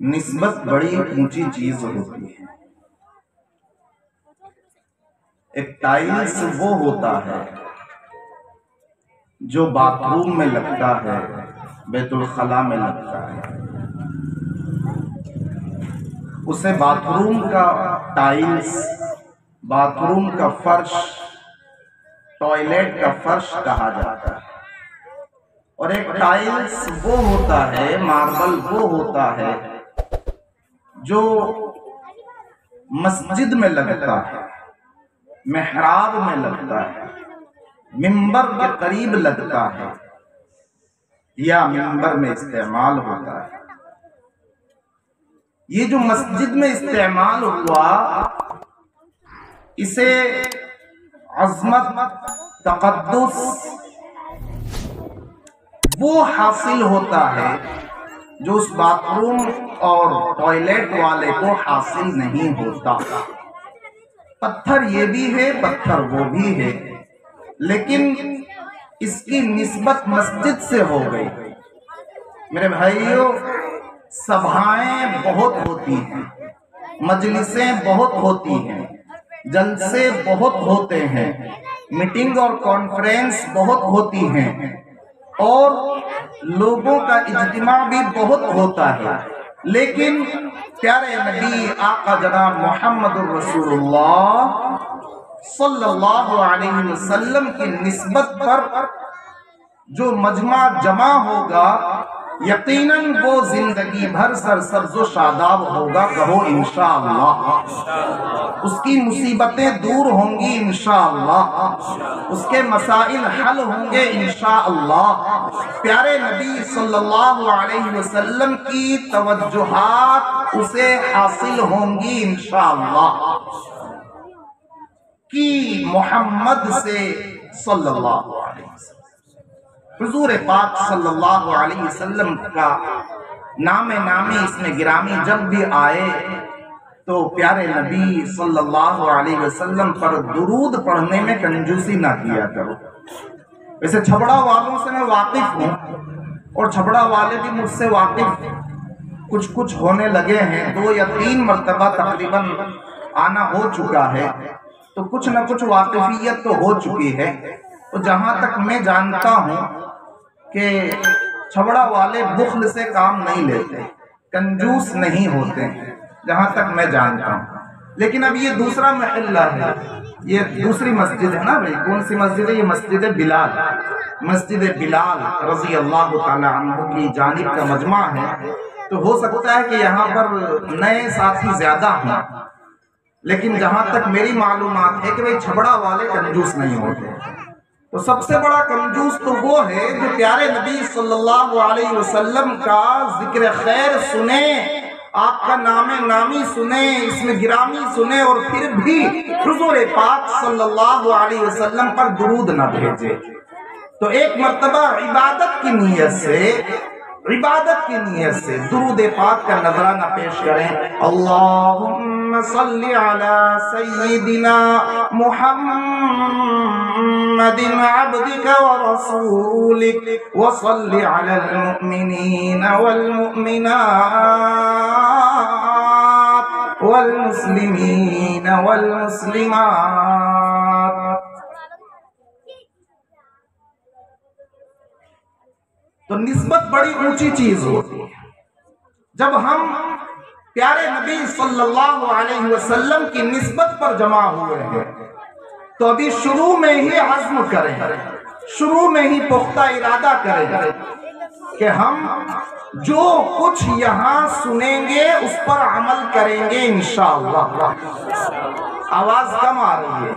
نسبت بڑی اونچی چیز ہوتی ہے۔ ایک ٹائلز وہ ہوتا ہے جو باتھ روم میں لگتا ہے، بیت الخلا میں لگتا ہے، اسے باتھ روم کا ٹائلز، باتھ روم کا فرش، ٹوائلٹ کا فرش کہا جاتا ہے۔ اور ایک ٹائلز وہ ہوتا ہے، ماربل وہ ہوتا ہے جو مسجد میں لگتا ہے، محراب میں لگتا ہے، منبر کے قریب لگتا ہے یا منبر میں استعمال ہوتا ہے۔ یہ جو مسجد میں استعمال ہوا، اسے عظمت، تقدس وہ حاصل ہوتا ہے جو اس باتھ روم اور ٹوائلٹ والے کو حاصل نہیں ہوتا۔ پتھر یہ بھی ہے، پتھر وہ بھی ہے، لیکن اس کی نسبت مسجد سے ہو گئی۔ میرے بھائیوں، سبھائیں بہت ہوتی ہیں، مجلسیں بہت ہوتی ہیں، جلسے بہت ہوتے ہیں، میٹنگ اور کانفرنس بہت ہوتی ہیں، اور لوگوں کا اجتماع بھی بہت ہوتا ہے، لیکن پیارے نبی آقا جناب محمد الرسول اللہ صلی اللہ علیہ وسلم کی نسبت پر جو مجمع جمع ہوگا، یقیناً وہ زندگی بھر سرسبز و شاداب ہوگا، کہو انشاءاللہ۔ اس کی مصیبتیں دور ہوں گی انشاءاللہ، اس کے مسائل حل ہوں گے انشاءاللہ۔ پیارے نبی صلی اللہ علیہ وسلم کی توجہات اسے حاصل ہوں گی انشاءاللہ، کی محمد سے صلی اللہ علیہ وسلم۔ حضور پاک صلی اللہ علیہ وسلم کا نام نامی اس میں گرامی جب بھی آئے تو پیارے نبی صلی اللہ علیہ وسلم پر درود پڑھنے میں کنجوسی نہ کیا کرو۔ ویسے چھبڑا والوں سے میں واقف ہوں، اور چھبڑا والے بھی مجھ سے واقف کچھ ہونے لگے ہیں، 2 یا 3 مرتبہ تقریباً آنا ہو چکا ہے، تو کچھ نہ کچھ واقفیت تو ہو چکی ہے۔ تو جہاں تک میں جانتا ہوں کہ چھبڑا والے بخل سے کام نہیں لیتے، کنجوس نہیں ہوتے، جہاں تک میں جانتا ہوں۔ لیکن اب یہ دوسرا محلہ ہے، یہ دوسری مسجد ہے نا بھائی، کون سی مسجد ہے؟ یہ مسجد بلال، مسجد بلال رضی اللہ تعالی عنہ کی جانب کا مجمع ہے۔ تو ہو سکتا ہے کہ یہاں پر نئے ساتھی زیادہ ہوں، لیکن جہاں تک میری معلومات ہے کہ بھائی چھبڑا والے کنجوس نہیں ہوتے۔ تو سب سے بڑا کنجوس تو وہ ہے جو پیارے نبی صلی اللہ علیہ وسلم کا ذکر خیر سنیں، آپ کا نام نامی سنیں، اس میں گرامی سنیں، اور پھر بھی حضور پاک صلی اللہ علیہ وسلم پر درود نہ بھیجے۔ تو ایک مرتبہ عبادت کی نیت سے درود پاک کا نذرانہ پیش کریں۔ اللہم صلی علی سیدنا محمد عبدک ورسولک وصلی علی المؤمنین والمؤمنات والمسلمین والمسلمات۔ تو نسبت بڑی اونچی چیز ہوتی ہے۔ جب ہم پیارے نبی صلی اللہ علیہ وسلم کی نسبت پر جمع ہوئے ہیں تو ابھی شروع میں ہی عزم کریں، شروع میں ہی پختہ ارادہ کریں کہ ہم جو کچھ یہاں سنیں گے اس پر عمل کریں گے انشاءاللہ۔ آواز کم آ رہی ہے،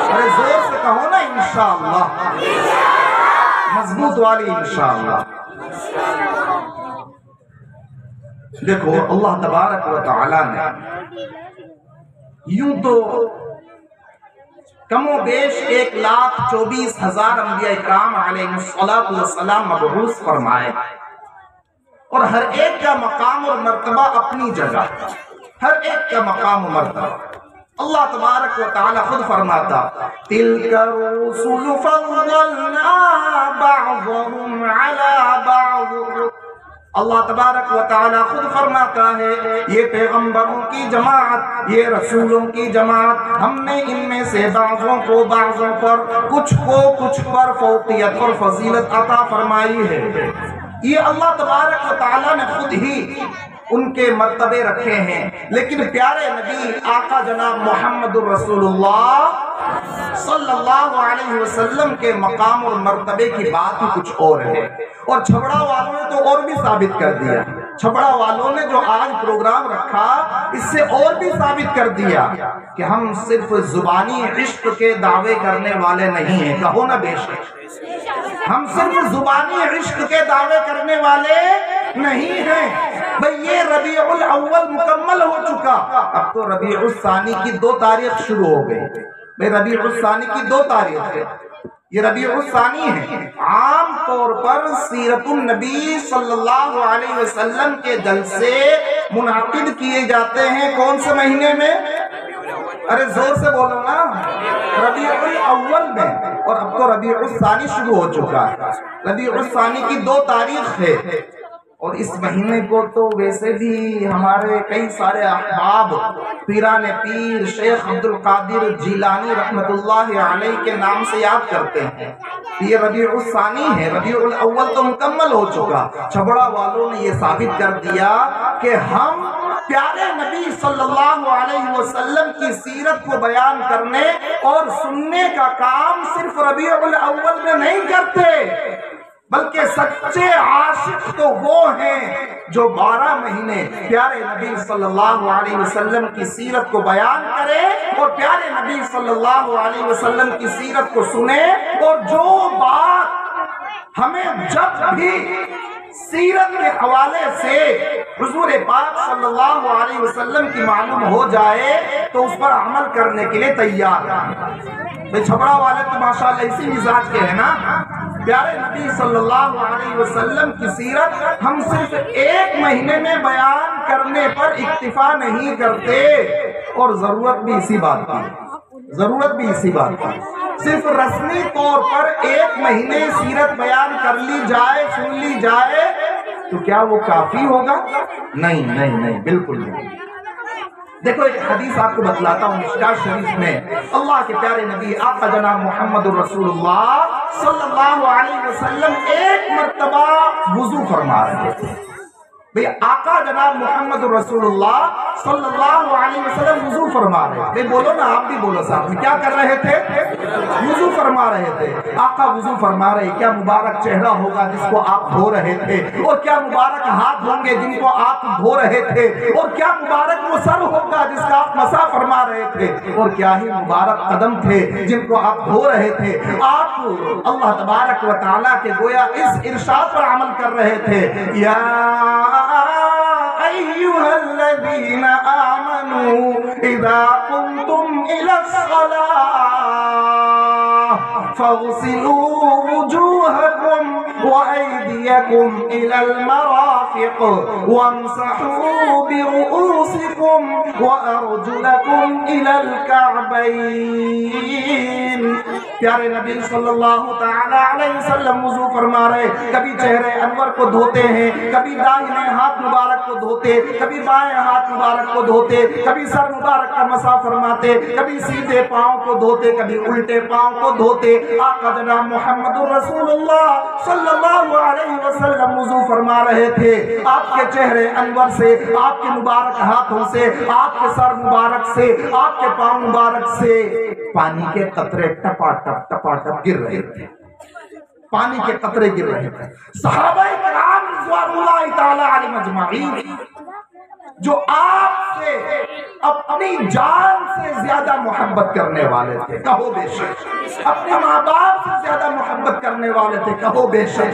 ارے زور سے کہو نا انشاءاللہ، مضبوط والی انشاءاللہ۔ دیکھو اللہ تبارک و تعالی نے یوں تو کم و بیش 1,24,000 انبیاء اکرام علیہ السلام مبعوث فرمائے، اور ہر ایک کا مقام اور مرتبہ اپنی جگہ، ہر ایک کا مقام و مرتبہ۔ اللہ تبارک و تعالی خود فرماتا تِلْكَ الرُّسُلُ فَضَّلْنَا بَعْضَهُمْ عَلَى بَعْضٍ۔ اللہ تبارک و تعالی خود فرماتا ہے یہ پیغمبروں کی جماعت، یہ رسولوں کی جماعت، ہم نے ان میں سے بعضوں کو بعضوں پر، کچھ کو کچھ پر فوقیت اور فضیلت عطا فرمائی ہے۔ یہ اللہ تبارک و تعالی نے خود ہی ان کے مرتبے رکھے ہیں، لیکن پیارے نبی آقا جناب محمد الرسول اللہ صلی اللہ علیہ وسلم کے مقام اور مرتبے کی بات ہی کچھ اور ہے۔ اور چھبڑا والوں نے تو اور بھی ثابت کر دیا، چھبڑا والوں نے جو آج پروگرام رکھا اس سے اور بھی ثابت کر دیا کہ ہم صرف زبانی عشق کے دعوے کرنے والے نہیں ہیں، کہو نا بے شک، ہم صرف زبانی عشق کے دعوے کرنے والے نہیں ہیں۔ بھئی یہ ربیع الاول مکمل ہو چکا، اب تو ربیع الثانی کی 2 تاریخ شروع ہو گئی۔ بھئی ربیع الثانی کی 2 تاریخ ہے، یہ ربیع الثانی ہے۔ عام طور پر سیرت النبی صلی اللہ علیہ وسلم کے جلسے منعقد کیے جاتے ہیں کون سے مہینے میں؟ ارے زور سے بولو نا، ربیع الاول میں، اور اب تو ربیع الثانی شروع ہو چکا ہے۔ ربیع الثانی کی 2 تاریخ ہے، اور اس مہینے کو تو ویسے بھی ہمارے کئی سارے احباب پیران پیر شیخ عبد القادر جیلانی رحمت اللہ علیہ کے نام سے یاد کرتے ہیں۔ یہ ربیع الثانی ہے، ربیع الاول تو مکمل ہو چکا۔ چھبڑا والوں نے یہ ثابت کر دیا کہ ہم پیارے نبی صلی اللہ علیہ وسلم کی سیرت کو بیان کرنے اور سننے کا کام صرف ربیع الاول میں نہیں کرتے، بلکہ سچے عاشق تو وہ ہیں جو 12 مہینے پیارے نبی صلی اللہ علیہ وسلم کی سیرت کو بیان کرے اور پیارے نبی صلی اللہ علیہ وسلم کی سیرت کو سنے، اور جو بات ہمیں جب بھی سیرت کے حوالے سے حضور پاک صلی اللہ علیہ وسلم کی معلوم ہو جائے تو اس پر عمل کرنے کے لیے تیار ہیں۔ بھئی چھبڑا والے تو ماشاءاللہ اسی مزاج کے ہیں نا۔ پیارے نبی صلی اللہ علیہ وسلم کی سیرت ہم صرف 1 مہینے میں بیان کرنے پر اکتفا نہیں کرتے، اور ضرورت بھی اسی بات کی، صرف رسمی طور پر 1 مہینے سیرت بیان کر لی جائے، سن لی جائے تو کیا وہ کافی ہوگا؟ نہیں، بالکل نہیں۔ دیکھو ایک حدیث آپ کو بتلاتا ہوں، مشکات شریف میں اللہ کے پیارے نبی آقا جناب محمد الرسول اللہ صلی اللہ علیہ وسلم ایک مرتبہ وضو فرما رہے تھے۔ بھئی آقا جناب محمد الرسول اللہ صلی اللہ علیہ وسلم وضو فرما رہے تھے۔ بولو نا، آپ بھی بولو صاحب، کیا کر رہے تھے؟ وضو فرما رہے تھے۔ آقا وضو فرما رہے، کیا مبارک چہرہ ہوگا جس کو آپ دھو رہے تھے، اور کیا مبارک ہاتھ ہوں گے جن کو آپ دھو رہے تھے، اور کیا مبارک وہ سر ہوگا جس کا آپ مسح فرما رہے تھے، اور کیا ہی مبارک قدم تھے جن کو آپ دھو رہے تھے۔ آپ اللہ تبارک و تعالیٰ کے گویا اس ارشاد پر عمل کر رہے تھے، یا أيها الذين آمنوا إذا قمتم إلى الصلاة فاغسلوا وجوهكم وأيديكم إلى المرافق وامسحوا برؤوسكم وأرجلكم إلى الكعبين۔ پیارے نبی صلی اللہ تعالی علیہ وسلم وضو فرما رہے، کبھی چہرے انور کو دھوتے ہیں، کبھی دائیں ہاتھ مبارک کو دھوتے، کبھی بائیں ہاتھ مبارک کو دھوتے، کبھی سر مبارک کا مسح فرماتے، کبھی سیدھے پاؤں کو دھوتے، کبھی الٹے پاؤں کو دھوتے۔ آقا جناب محمد الرسول اللہ صلی اللہ علیہ وسلم وضو فرما رہے تھے، آپ کے چہرے انور سے، آپ کے مبارک ہاتھوں سے، آپ کے سر مبارک سے، آپ کے پاؤں مبارک سے پانی کے قطرے ٹپا ٹپ گر رہے تھے، پانی کے قطرے گر رہے تھے۔ صحابہ کرام رضوان اللہ تعالی علیہم اجمعین جو آپ سے اپنی جان سے زیادہ محبت کرنے والے تھے، کہو بے شک، اپنے ماں باپ سے زیادہ محبت کرنے والے تھے، کہو بے شک۔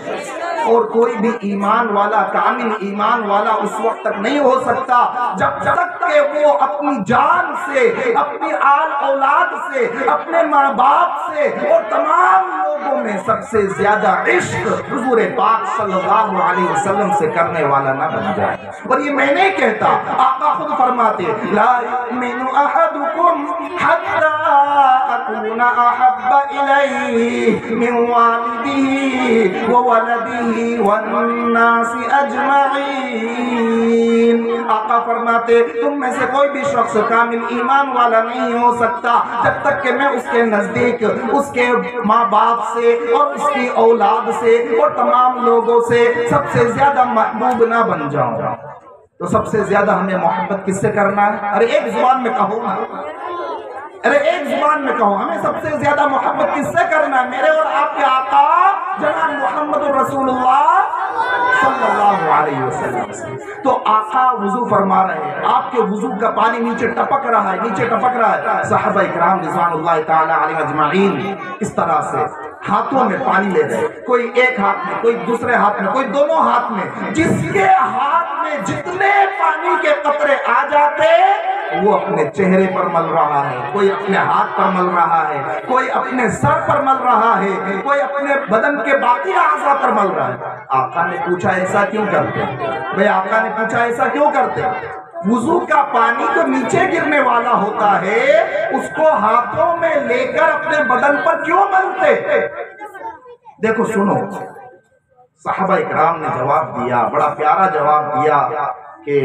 اور کوئی بھی ایمان والا، کامل ایمان والا اس وقت تک نہیں ہو سکتا جب تک کہ وہ اپنی جان سے، اپنی آل اولاد سے، اپنے ماں باپ سے اور تمام لوگوں میں سب سے زیادہ عشق حضور پاک صلی اللہ علیہ وسلم سے کرنے والا نہ بن جائے۔ اور یہ میں نہیں کہتا، آقا خود فرماتے لا یؤمن احدکم حتی اکون احب الیہ من والدہ وولدہ والناس اجمعین۔ آقا فرماتے تم میں سے کوئی بھی شخص کامل ایمان والا نہیں ہو سکتا جب تک کہ میں اس کے نزدیک اس کے ماں باپ سے اور اس کی اولاد سے اور تمام لوگوں سے سب سے زیادہ محبوب نہ بن جاؤں۔ تو سب سے زیادہ ہمیں محبت کس سے کرنا ہے؟ ارے ایک زبان میں کہو نا، ارے ایک زبان میں کہو، ہمیں سب سے زیادہ محبت کس سے کرنا ہے؟ میرے اور آپ کے آقا جناب محمد رسول اللہ صلی اللہ علیہ وسلم سے۔ تو آقا وضو فرما رہے ہیں، آپ کے وضو کا پانی نیچے ٹپک رہا ہے، نیچے ٹپک رہا ہے۔ صحابہ اکرام رضوان اللہ تعالی علیہ اجمعین اس طرح سے ہاتھوں میں پانی لے گئے، کوئی ایک ہاتھ میں، کوئی دوسرے ہاتھ میں، کوئی دونوں ہاتھ میں، جس کے ہاتھ میں جتنے پانی کے قطرے آ جاتے وہ اپنے چہرے پر مل رہا ہے، کوئی اپنے ہاتھ پر مل رہا ہے، کوئی اپنے سر پر مل رہا ہے، کوئی اپنے بدن کے باقی اعضاء پر مل رہا ہے۔ آقا نے پوچھا ایسا کیوں کرتے؟ بھئی آقا نے پوچھا ایسا کیوں کرتے؟ وضو کا پانی تو نیچے گرنے والا ہوتا ہے، اس کو ہاتھوں میں لے کر اپنے بدن پر کیوں ملتے؟ دیکھو سنو، صحابہ اکرام نے جواب دیا، بڑا پیارا جواب دیا کہ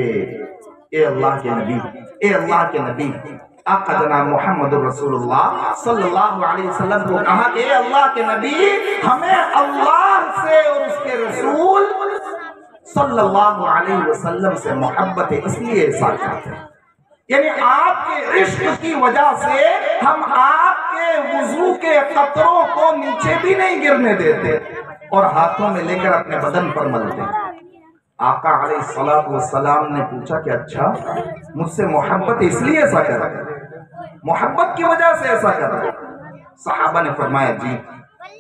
اے اللہ کے نبی، اے اللہ کے نبی، آقا جناب محمد رسول اللہ صلی اللہ علیہ وسلم کو کہا کہ اے اللہ کے نبی، ہمیں اللہ سے اور اس کے رسول صلی اللہ علیہ وسلم سے محبت ہے، اس لیے ایسا کرتے ہیں۔ یعنی آپ کے عشق کی وجہ سے ہم آپ کے وضو کے قطروں کو نیچے بھی نہیں گرنے دیتے اور ہاتھوں میں لے کر اپنے بدن پر ملتے ہیں۔ آقا علیہ السلام نے پوچھا کہ اچھا مجھ سے محبت اس لیے ایسا کر رہے ہیں، محبت کی وجہ سے ایسا کر رہے ہیں؟ صحابہ نے فرمایا جی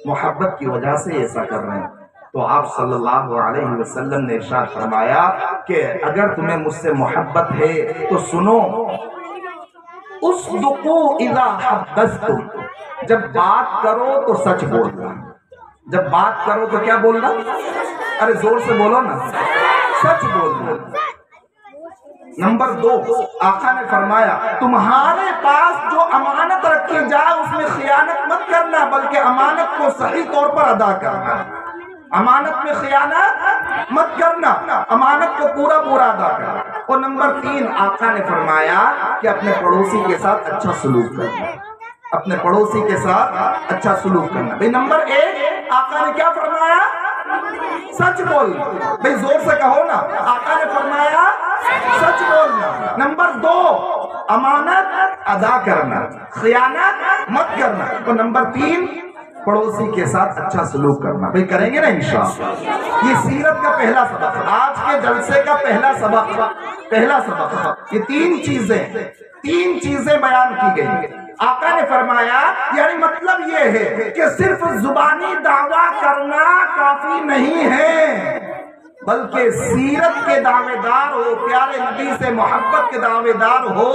محبت کی وجہ سے ایسا کر رہے ہیں۔ تو آپ صلی اللہ علیہ وسلم نے ارشاد فرمایا کہ اگر تمہیں مجھ سے محبت ہے تو سنو، اصدقوا اذا حدثتم، جب بات کرو تو سچ بولنا، جب بات کرو تو کیا بولنا؟ ارے زور سے بولو نا، سچ بولنا۔ نمبر 2، آقا نے فرمایا تمہارے پاس جو امانت رکھی جائے اس میں خیانت مت کرنا، بلکہ امانت کو صحیح طور پر ادا کرنا، امانت میں خیانت مت کرنا، امانت کو پورا پورا ادا کرنا۔ اور نمبر 3، آقا نے فرمایا کہ اپنے پڑوسی کے ساتھ اچھا سلوک کرنا، اپنے پڑوسی کے ساتھ اچھا سلوک کرنا۔ بھئی نمبر 1 آقا نے کیا فرمایا؟ سچ بولنا۔ بھئی زور سے کہو نا، آقا نے فرمایا سچ بولنا۔ نمبر 2 امانت ادا کرنا، خیانت مت کرنا۔ اور نمبر 3 پڑوسی کے ساتھ اچھا سلوک کرنا۔ بھئی کریں گے نا انشاءاللہ؟ یہ سیرت کا پہلا سبق، آج کے جلسے کا پہلا سبق، یہ 3 چیزیں بیان کی گئی۔ آقا نے فرمایا یعنی مطلب یہ ہے کہ صرف زبانی دعویٰ کرنا کافی نہیں ہے، بلکہ سیرت کے دعوے دار ہو، پیارے نبی سے محبت کے دعوے دار ہو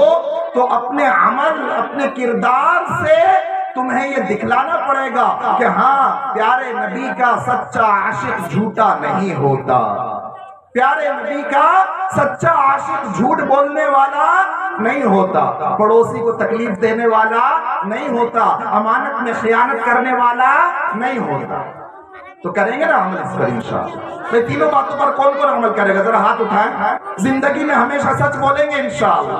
تو اپنے عمل، اپنے کردار سے تمہیں یہ دکھلانا پڑے گا کہ ہاں پیارے نبی کا سچا عاشق جھوٹا نہیں ہوتا، پیارے نبی کا سچا عاشق جھوٹ بولنے والا نہیں ہوتا، پڑوسی کو تکلیف دینے والا نہیں ہوتا، امانت میں خیانت کرنے والا نہیں ہوتا۔ تو کریں گے نا عمل اس پر انشاءاللہ؟ بھئی تینوں باتوں پر کون کون عمل کرے گا؟ ذرا ہاتھ اٹھائیں۔ زندگی میں ہمیشہ سچ بولیں گے انشاءاللہ،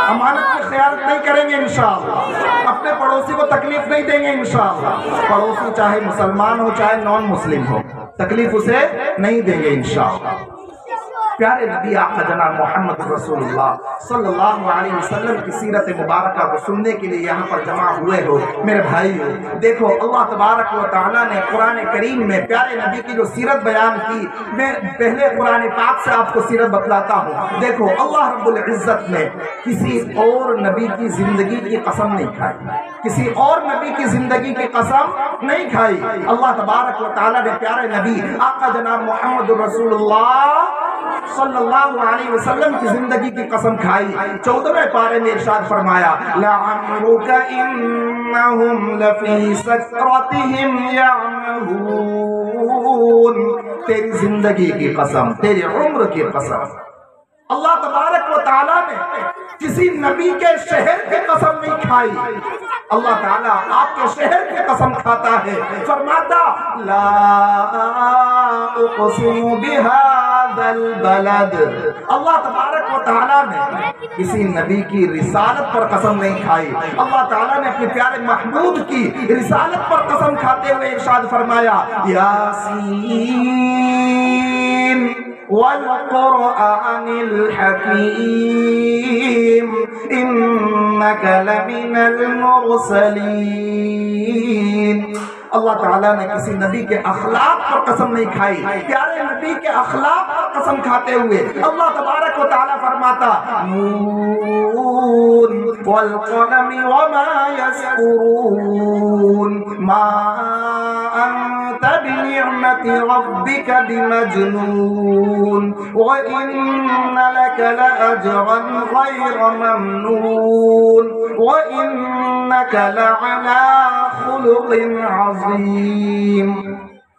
امانت میں خیانت نہیں کریں گے انشاءاللہ، اپنے پڑوسی کو تکلیف نہیں دیں گے انشاءاللہ، پڑوسی چاہے مسلمان ہو چاہے نان مسلم ہو تکلیف اسے نہیں دیں گے انشاءاللہ۔ پیارے نبی آقا جناب محمد رسول اللہ صلی اللہ علیہ وسلم کی سیرت مبارکہ کو سننے کے لیے یہاں پر جمع ہوئے ہو میرے بھائی ہو، دیکھو اللہ تبارک و تعالیٰ نے قرآن کریم میں پیارے نبی کی جو سیرت بیان کی، میں پہلے قرآن پاک سے آپ کو سیرت بتلاتا ہوں۔ دیکھو اللہ رب العزت نے کسی اور نبی کی زندگی کی قسم نہیں کھائی، کسی اور نبی کی زندگی کی قسم نہیں کھائی۔ اللہ تبارک و تعالیٰ نے پیارے نبی آقا جناب محمد رسول اللہ صلی اللہ علیہ وسلم کی زندگی کی قسم کھائی. 14ویں پارے میں ارشاد فرمایا لعمرک انہم لفی سکرتہم یعمہون. تیری زندگی کی قسم، تیری عمر کی قسم. اللہ تبارک و تعالیٰ نے کسی نبی کے شہر کی قسم نہیں کھائی. اللہ تعالیٰ آپ کے شہر کی قسم کھاتا ہے. فرماتا لا اقسم بہذا البلد. اللہ تبارک و تعالیٰ نے کسی نبی کی رسالت پر قسم نہیں کھائی. اللہ تعالیٰ نے اپنے پیارے محبوب کی رسالت پر قسم کھاتے ہوئے ارشاد فرمایا یاسین والقرآن الحکیم انک لمن المرسلین. اللہ تعالیٰ نے کسی نبی کے اخلاق پر قسم نہیں کھائی. پیارے نبی کے اخلاق پر قسم کھاتے ہوئے اللہ تبارک و تعالیٰ فرماتا نون والقلم وما يسطرون ما انت بنعمت ربك بمجنون وإن لك لأجرا غير ممنون وإنك لعلى خلق عظیم.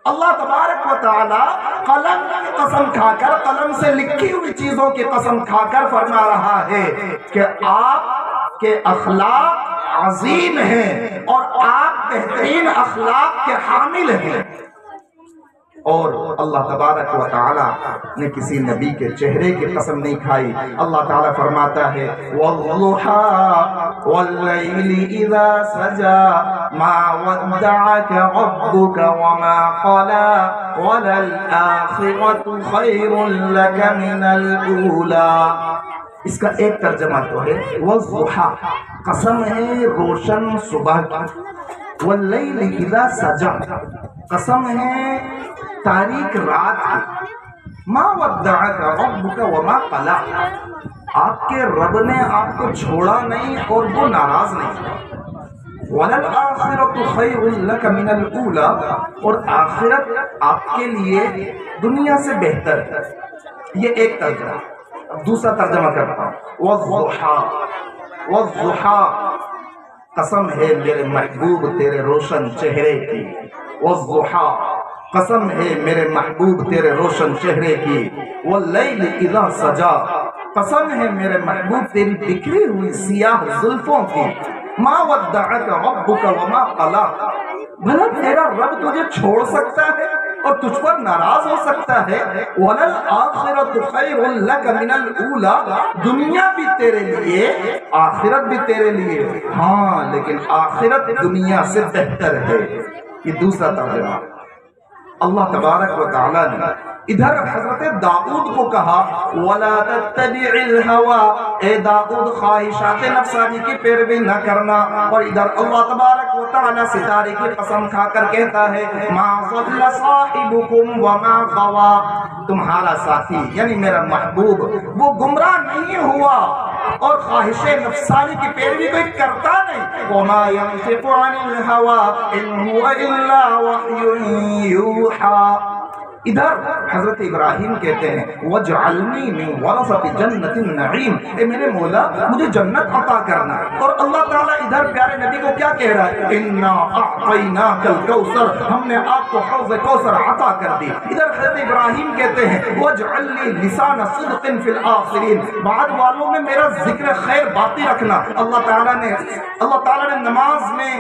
اللہ تبارک و تعالی قلم کی قسم کھا کر، قلم سے لکھی ہوئی چیزوں کی قسم کھا کر فرما رہا ہے کہ آپ کے اخلاق عظیم ہیں اور آپ بہترین اخلاق کے حامل ہیں. اور اللہ تبارک و تعالی نے کسی نبی کے چہرے کی قسم نہیں کھائی. اللہ تعالی فرماتا ہے والضحى والليل اذا سجى ما ودعك ربك وما قلى وللآخرة خير لك من الأولى. اس کا ایک ترجمہ تو ہے والضحى، قسم ہے روشن صبح کی. واللیل اذا سجى، قسم ہے تاریک رات کی. ما ودعک ربک وما قلی، آپ کے رب نے آپ کو چھوڑا نہیں اور وہ ناراض نہیں. وَلَلْآخِرَةُ خَيْرٌ لَكَ مِنَ الْأُولَى، اور آخرت آپ کے لیے دنیا سے بہتر ہے. یہ ایک ترجمہ. اب دوسرا ترجمہ کرتا ہوں. وَالضُّحَى، وَالضُّحَى، قسم ہے میرے محبوب تیرے روشن چہرے کی. وَالضُّحَى، قسم ہے میرے محبوب تیرے روشن چہرے کی. واللیل اذا سجا، قسم ہے میرے محبوب تیری بکھری ہوئی سیاہ زلفوں کی. ما ودعک ربک وما قلی، بھلا تیرا رب تجھے چھوڑ سکتا ہے اور تجھ پر ناراض ہو سکتا ہے. وَلَلْآخِرَةُ خَيْرٌ لَكَ مِنَ الْأُولَى، دنیا بھی تیرے لیے، آخرت بھی تیرے لیے. ہاں لیکن آخرت دنیا سے بہتر ہے. یہ دوسرا ترجمہ. اللہ تبارک و تعالیٰ نے ادھر حضرت داؤد کو کہا وَلَا تَتَّبِعِ الْهَوَىٰ، اے داؤد خواہشات نفسانی کی پیروی نہ کرنا. اور ادھر اللہ تبارک و تعالیٰ ستارے کی قسم کھا کر کہتا ہے مَا ضَلَّ صَاحِبُكُمْ وَمَا غَوَىٰ، تمہارا ساتھی یعنی میرا محبوب وہ گمراہ نہیں ہوا اور خواہش نفسانی کی پیروی کوئی کرتا نہیں. وَمَا يَنطِقُ عَنِ الْهَوَىٰ إِنْ هُوَ إِلَّا وَحْيٌ يُوحَىٰ. ادھر حضرت ابراہیم کہتے ہیں وَاجْعَلْنِي مِنْ وَرَثَةِ جَنَّةِ النَّعِيمِ، اے میرے مولا مجھے جنت عطا کرنا. اور اللہ تعالیٰ ادھر پیارے نبی کو کیا کہہ رہا ہے اِنَّا أَعْطَيْنَاكَ الْكَوْثَرَ، ہم نے آپ کو حوض کوثر عطا کر دی. ادھر حضرت ابراہیم کہتے ہیں وَاجْعَلْنِي لِسَانَ صِدْقٍ فِي الْآخِرِينَ، بعد والوں میں میرا ذکر خیر باقی رکھنا. اللہ تعالیٰ نے نماز میں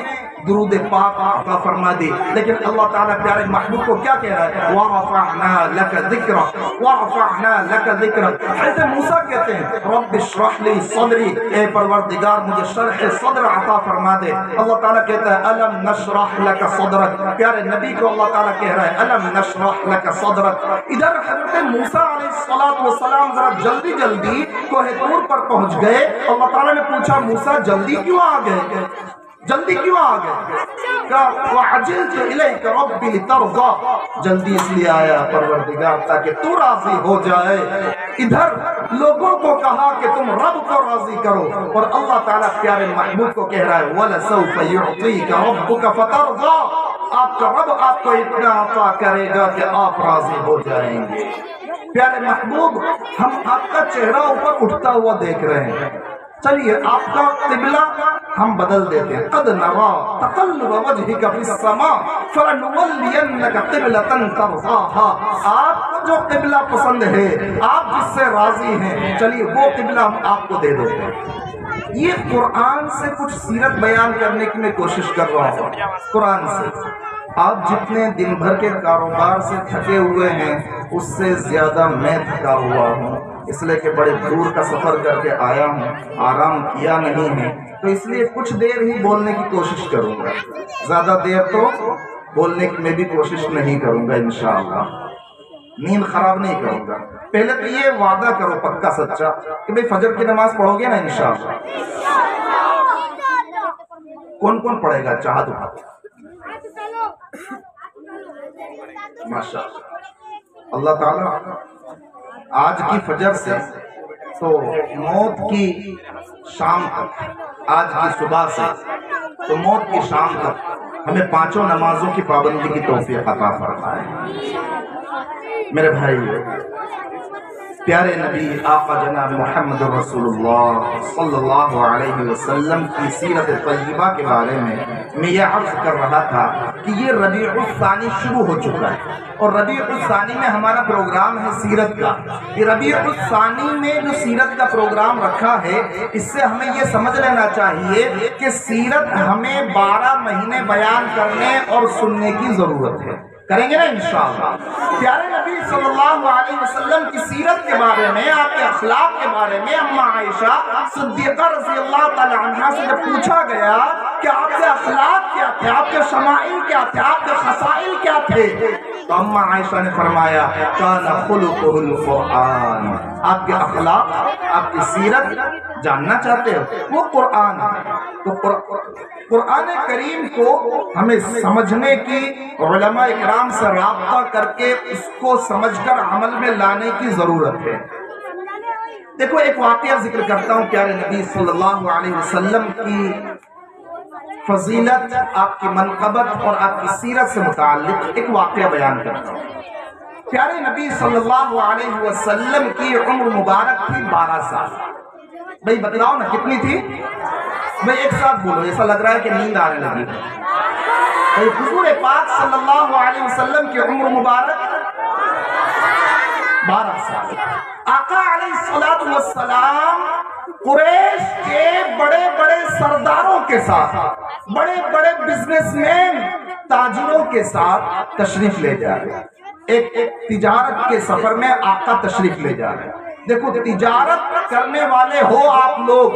درود پاک عطا فرما دی. لیکن اللہ تعالیٰ پیارے محبوب کو کیا کہہ رہا ہے وَرَفَعْنَا لَكَ ذِكْرَكَ وَرَفَعْنَا لَكَ ذِكْرَكَ. حضرت موسیٰ کہتے ہیں رب اشرح لي صدری، اے پروردگار مجھے شرح صدر عطا فرما دے. اللہ تعالیٰ کہتا ہے الم نشرح لك صدرك، پیارے نبی کو اللہ تعالیٰ کہہ رہا ہے الم نشرح لك صدرك. ادھر حضرت موسیٰ علیہ السلام ذرا جلدی جلدی کوہ طور پر پہنچ گئے. اللہ تعالیٰ نے پوچھا موسیٰ جلدی کیوں آ گئے، جلدی کیوں آ گئے؟ وَعَجِلْتُ إِلَيْكَ رَبِّ لِتَرْضَىٰ، جلدی اس لیے آیا پروردگار تاکہ تو راضی ہو جائے. ادھر لوگوں کو کہا کہ تم رب کو راضی کرو اور اللہ تعالیٰ پیارے محبوب کو کہہ رہا ہے وَلَسَوْفَ يُعْطِيكَ رَبُّكَ فَتَرْضَىٰ، آپ کا رب آپ کو اتنا عطا کرے گا کہ آپ راضی ہو جائیں گے. پیارے محبوب ہم آپ کا چہرہ اوپر اٹھتا ہوا دیکھ رہے ہیں، چلیے آپ کا قبلہ ہم بدل دیتے ہیں۔ قد نرا تقلب وجهك في السماء فلنولينك قبلة ترضاها، آپ کو جو قبلہ پسند ہے، آپ جس سے راضی ہیں، چلیے وہ قبلہ ہم آپ کو دے دیتے ہیں۔ یہ قرآن سے کچھ سیرت بیان کرنے کی میں کوشش کر رہا ہوں۔ قرآن سے آپ جتنے دن بھر کے کاروبار سے تھکے ہوئے ہیں اس سے زیادہ میں تھکا ہوا ہوں، اس لیے کہ بڑے دور کا سفر کر کے آیا ہوں، آرام کیا نہیں ہے، تو اس لیے کچھ دیر ہی بولنے کی کوشش کروں گا، زیادہ دیر تو بولنے کی میں بھی کوشش نہیں کروں گا انشاءاللہ، نیند خراب نہیں کروں گا۔ پہلے تو یہ وعدہ کرو پکا سچا کہ بھئی فجر کی نماز پڑھو گے نا انشاءاللہ؟ کون کون پڑھے گا چاہا تو ماشاءاللہ۔ اللہ تعالیٰ آج کی فجر سے تو موت کی شام تک، آج کی صبح سے تو موت کی شام تک ہمیں پانچوں نمازوں کی پابندی کی توفیق عطا فرمائے۔ میرے بھائی، پیارے نبی آقا جناب محمد رسول اللہ صلی اللہ علیہ وسلم کی سیرت طیبہ کے بارے میں یہ عرض کر رہا تھا کہ یہ ربیع الثانی شروع ہو چکا ہے، اور ربیع الثانی میں ہمارا پروگرام ہے سیرت کا۔ یہ ربیع الثانی میں جو سیرت کا پروگرام رکھا ہے، اس سے ہمیں یہ سمجھ لینا چاہیے کہ سیرت ہمیں 12 مہینے بیان کرنے اور سننے کی ضرورت ہے۔ کریں گے نا انشاءاللہ؟ پیارے نبی صلی اللہ علیہ وسلم کی سیرت کے بارے میں، آپ کے اخلاق کے بارے میں اماں عائشہ صدیقہ رضی اللہ تعالی عنہا سے جب پوچھا گیا کہ آپ کے اخلاق کیا تھے، آپ کے شمائل کیا تھے، آپ کے خصائل کیا تھے، تو اماں عائشہ نے فرمایا کان خلقہ القرآن۔ آپ کے اخلاق، آپ کی سیرت جاننا چاہتے ہو، وہ قرآن ہے۔ تو قرآن کریم کو ہمیں سمجھنے کی، علماء اکرام سے رابطہ کر کے اس کو سمجھ کر عمل میں لانے کی ضرورت ہے۔ دیکھو ایک واقعہ ذکر کرتا ہوں پیارے نبی صلی اللہ علیہ وسلم کی فضیلت، آپ کی منقبت اور آپ کی سیرت سے متعلق ایک واقعہ بیان کرتا ہوں۔ پیارے نبی صلی اللہ علیہ وسلم کی عمر مبارک تھی 12 سال۔ بھئی بتلاؤ نا کتنی تھی؟ بھئی ایک ساتھ بولو، ایسا لگ رہا ہے کہ نیند آنے لگی۔ بھئی حضور پاک صلی اللہ علیہ وسلم کی عمر مبارک 12 سال۔ آقا علیہ السلام قریش کے بڑے بڑے سرداروں کے ساتھ، بڑے بڑے بزنس مین، تاجروں کے ساتھ تشریف لے جا رہے ہیں۔ ایک تجارت کے سفر میں آقا تشریف لے جا رہے ہیں۔ دیکھو تجارت کرنے والے ہو آپ لوگ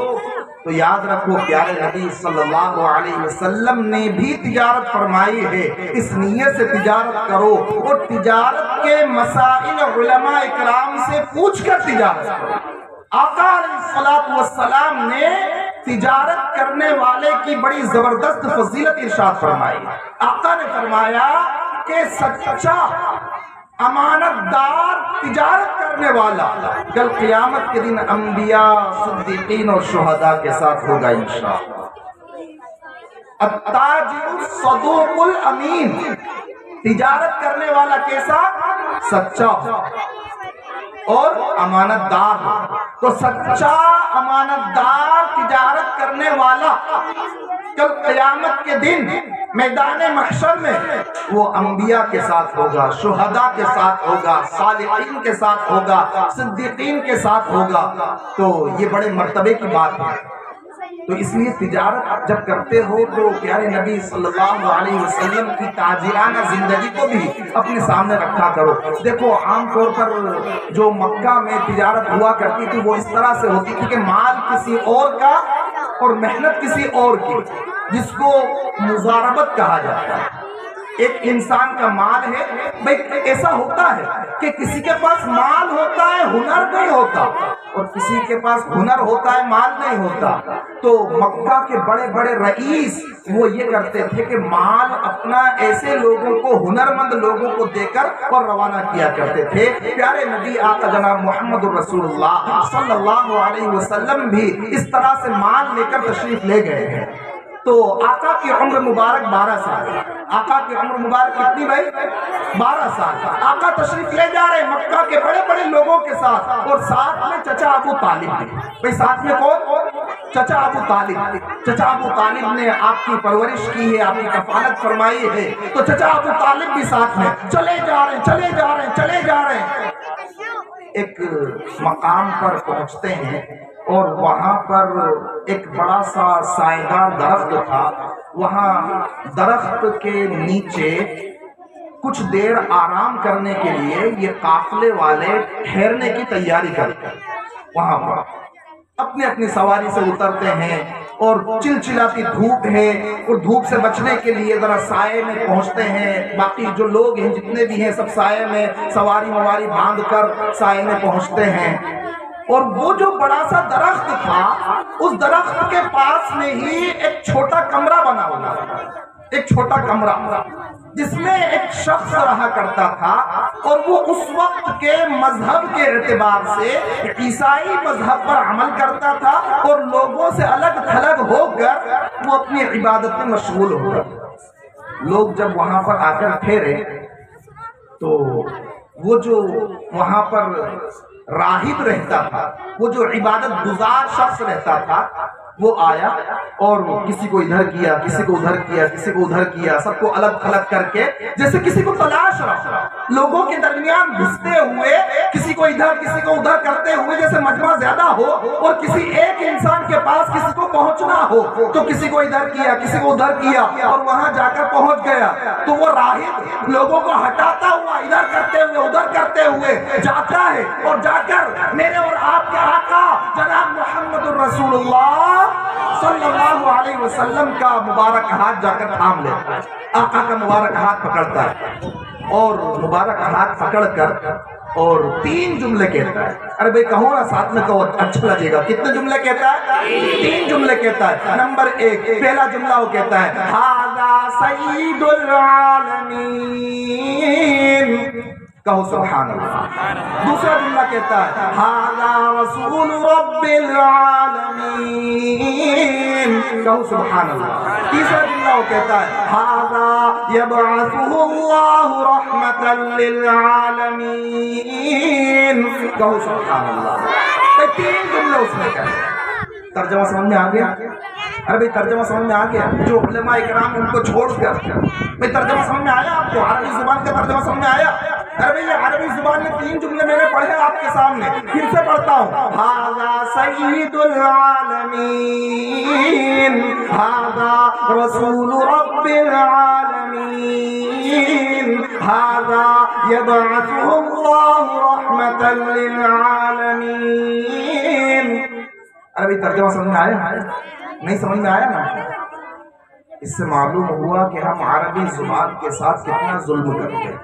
تو یاد رکھو پیارے نبی صلی اللہ علیہ وسلم نے بھی تجارت فرمائی ہے، اس نیت سے تجارت کرو، اور تجارت کے مسائل علماء اکرام سے پوچھ کر تجارت کرو۔ آقا علیہ السلام نے تجارت کرنے والے کی بڑی زبردست فضیلت ارشاد فرمائی۔ آقا نے فرمایا کہ سچا امانت دار تجارت کرنے والا کل قیامت کے دن انبیاء، صدیقین اور شہداء کے ساتھ ہوگا انشاءاللہ۔ التاجر الصدوق الامین، تجارت کرنے والا کیسا؟ سچا ہو اور امانت دار ہو۔ تو سچا امانت دار تجارت کرنے والا کل قیامت کے دن میدان محشر میں وہ انبیاء کے ساتھ ہوگا، شہداء کے ساتھ ہوگا، صالحین کے ساتھ ہوگا، صدیقین کے ساتھ ہوگا۔ تو یہ بڑے مرتبے کی بات ہے۔ تو اس لیے تجارت جب کرتے ہو تو پیارے نبی صلی اللہ علیہ وسلم کی تاجرانہ زندگی کو بھی اپنے سامنے رکھا کرو۔ دیکھو عام طور پر جو مکہ میں تجارت ہوا کرتی تھی وہ اس طرح سے ہوتی تھی کہ مال کسی اور کا اور محنت کسی اور کی، جس کو مضاربت کہا جاتا ہے۔ ایک انسان کا مال ہے، بھئی ایسا ہوتا ہے کہ کسی کے پاس مال ہوتا ہے ہنر نہیں ہوتا، اور کسی کے پاس ہنر ہوتا ہے مال نہیں ہوتا۔ تو مکہ کے بڑے بڑے رئیس وہ یہ کرتے تھے کہ مال اپنا ایسے لوگوں کو، ہنرمند لوگوں کو دے کر اور روانہ کیا کرتے تھے۔ پیارے نبی آقا جناب محمد رسول اللہ صلی اللہ علیہ وسلم بھی اس طرح سے مال لے کر تشریف لے گئے ہیں۔ تو آقا کی عمر مبارک 12 سال۔ آقا کی عمر مبارک کتنی بھائی؟ 12 سال۔ آقا تشریف لے جا رہے، مکہ کے بڑے بڑے لوگوں کے ساتھ، اور ساتھ میں چچا ابو طالب بھی. بھئی ساتھ میں کون؟ چچا ابو طالب. چچا ابو طالب نے آپ کی پرورش کی ہے، آپ کی کفالت فرمائی ہے، تو چچا ابو طالب بھی ساتھ میں چلے جا رہے ہیں. ایک مقام پر پہنچتے ہیں اور وہاں پر ایک بڑا سا سائیدار درخت تھا. وہاں درخت کے نیچے کچھ دیر آرام کرنے کے لیے یہ قافلے والے ٹھہرنے کی تیاری کرتے ہیں. وہاں پر اپنی اپنی سواری سے اترتے ہیں اور چلچلاتی دھوپ ہے، اور دھوپ سے بچنے کے لیے ذرا سائے میں پہنچتے ہیں. باقی جو لوگ ہیں جتنے بھی ہیں سب سائے میں سواری مواری باندھ کر سائے میں پہنچتے ہیں. اور وہ جو بڑا سا درخت تھا، اس درخت کے پاس میں ہی ایک چھوٹا کمرہ بنا ہوا تھا. ایک چھوٹا کمرہ جس میں ایک شخص رہا کرتا تھا، اور وہ اس وقت کے مذہب کے اعتبار سے عیسائی مذہب پر عمل کرتا تھا، اور لوگوں سے الگ تھلگ ہو کر وہ اپنی عبادت میں مشغول ہو گیا. لوگ جب وہاں پر آ کر ٹھہرے تو وہ جو وہاں پر راہب رہتا تھا، وہ جو عبادت گزار شخص رہتا تھا، وہ آیا اور کسی کو ادھر کیا، کسی کو ادھر کیا، کسی کو ادھر کیا، سب کو الگ تھلگ کر کے جیسے کسی کو تلاش رہا، لوگوں کے درمیان گھستے ہوئے کسی کو ادھر کسی کو ادھر کرتے ہوئے، جیسے مجمع زیادہ ہو اور کسی ایک انسان کے پاس کسی کو پہنچنا ہو تو کسی کو ادھر کیا، کسی کو ادھر کیا، اور وہاں جا کر پہنچ گیا. تو وہ راہب لوگوں کو ہٹاتا ہوا ادھر کرتے ہوئے ادھر کرتے ہوئے جاتا ہے، اور جا کر میرے اور آپ کے آقا جناب محمد الرسول اللہ صلی اللہ علیہ وسلم کا مبارک ہاتھ جا کر تھام لیتا ہے. آقا کا مبارک ہاتھ پکڑتا ہے اور مبارک ہاتھ پکڑ کر اور 3 جملے کہتا ہے. ارے بھئی کہو نا، ساتھ میں کہو، اچھا لگے گا. کتنے جملے کہتا ہے؟ 3 جملے کہتا ہے. نمبر 1، پہلا جملہ وہ کہتا ہے ھذا سید العالمین، کہو سبحان اللہ. دوسرا جملہ کہتا ہے ھذا رسول رب العالمین، کہو سبحان اللہ. تیسرا جملہ وہ کہتا ہے ھذا یبعثہ اللہ رحمتا للعالمین، کہو سبحان اللہ. 3 جملے اس نے کہے. ترجمہ سمجھ میں آ گیا؟ ارے بھئی ترجمہ سمجھ میں آ گیا؟ جو علماء اکرام ان کو چھوڑ کر بھئی ترجمہ سمجھ میں آیا آپ کو؟ عربی زبان کا ترجمہ سمجھ میں آیا؟ ارے بھئی یہ عربی زبان میں 3 جملے میں نے پڑھے آپ کے سامنے، پھر سے پڑھتا ہوں. ھذا سید العالمین، ھذا رسول رب العالمین، ھذا یبعثہ اللہ رحمتا للعالمین. ارے ترجمہ سمجھ میں آیا؟ نہیں سمجھ میں آیا نا؟ اس سے معلوم ہوا کہ ہم عربی زبان کے ساتھ کتنا ظلم کرتے ہیں.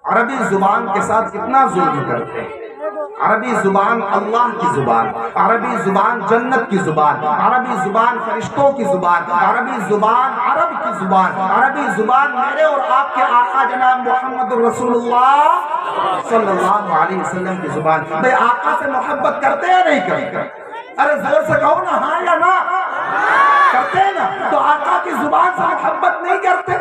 عربی زبان کے ساتھ کتنا ظلم کرتے ہیں. عربی زبان اللہ کی زبان، عربی زبان جنت کی زبان، عربی زبان فرشتوں کی زبان، عربی زبان عرب کی زبان، عربی زبان میرے اور آپ کے آقا جناب محمد الرسول اللہ صلی اللہ علیہ وسلم کی زبان. بھئی آقا سے محبت کرتے ہیں نہیں کرتے؟ ارے زور سے کہو نا، ہاں یا نا؟ کرتے ہیں نا؟ تو آقا کی زبان سے محبت نہیں کرتے؟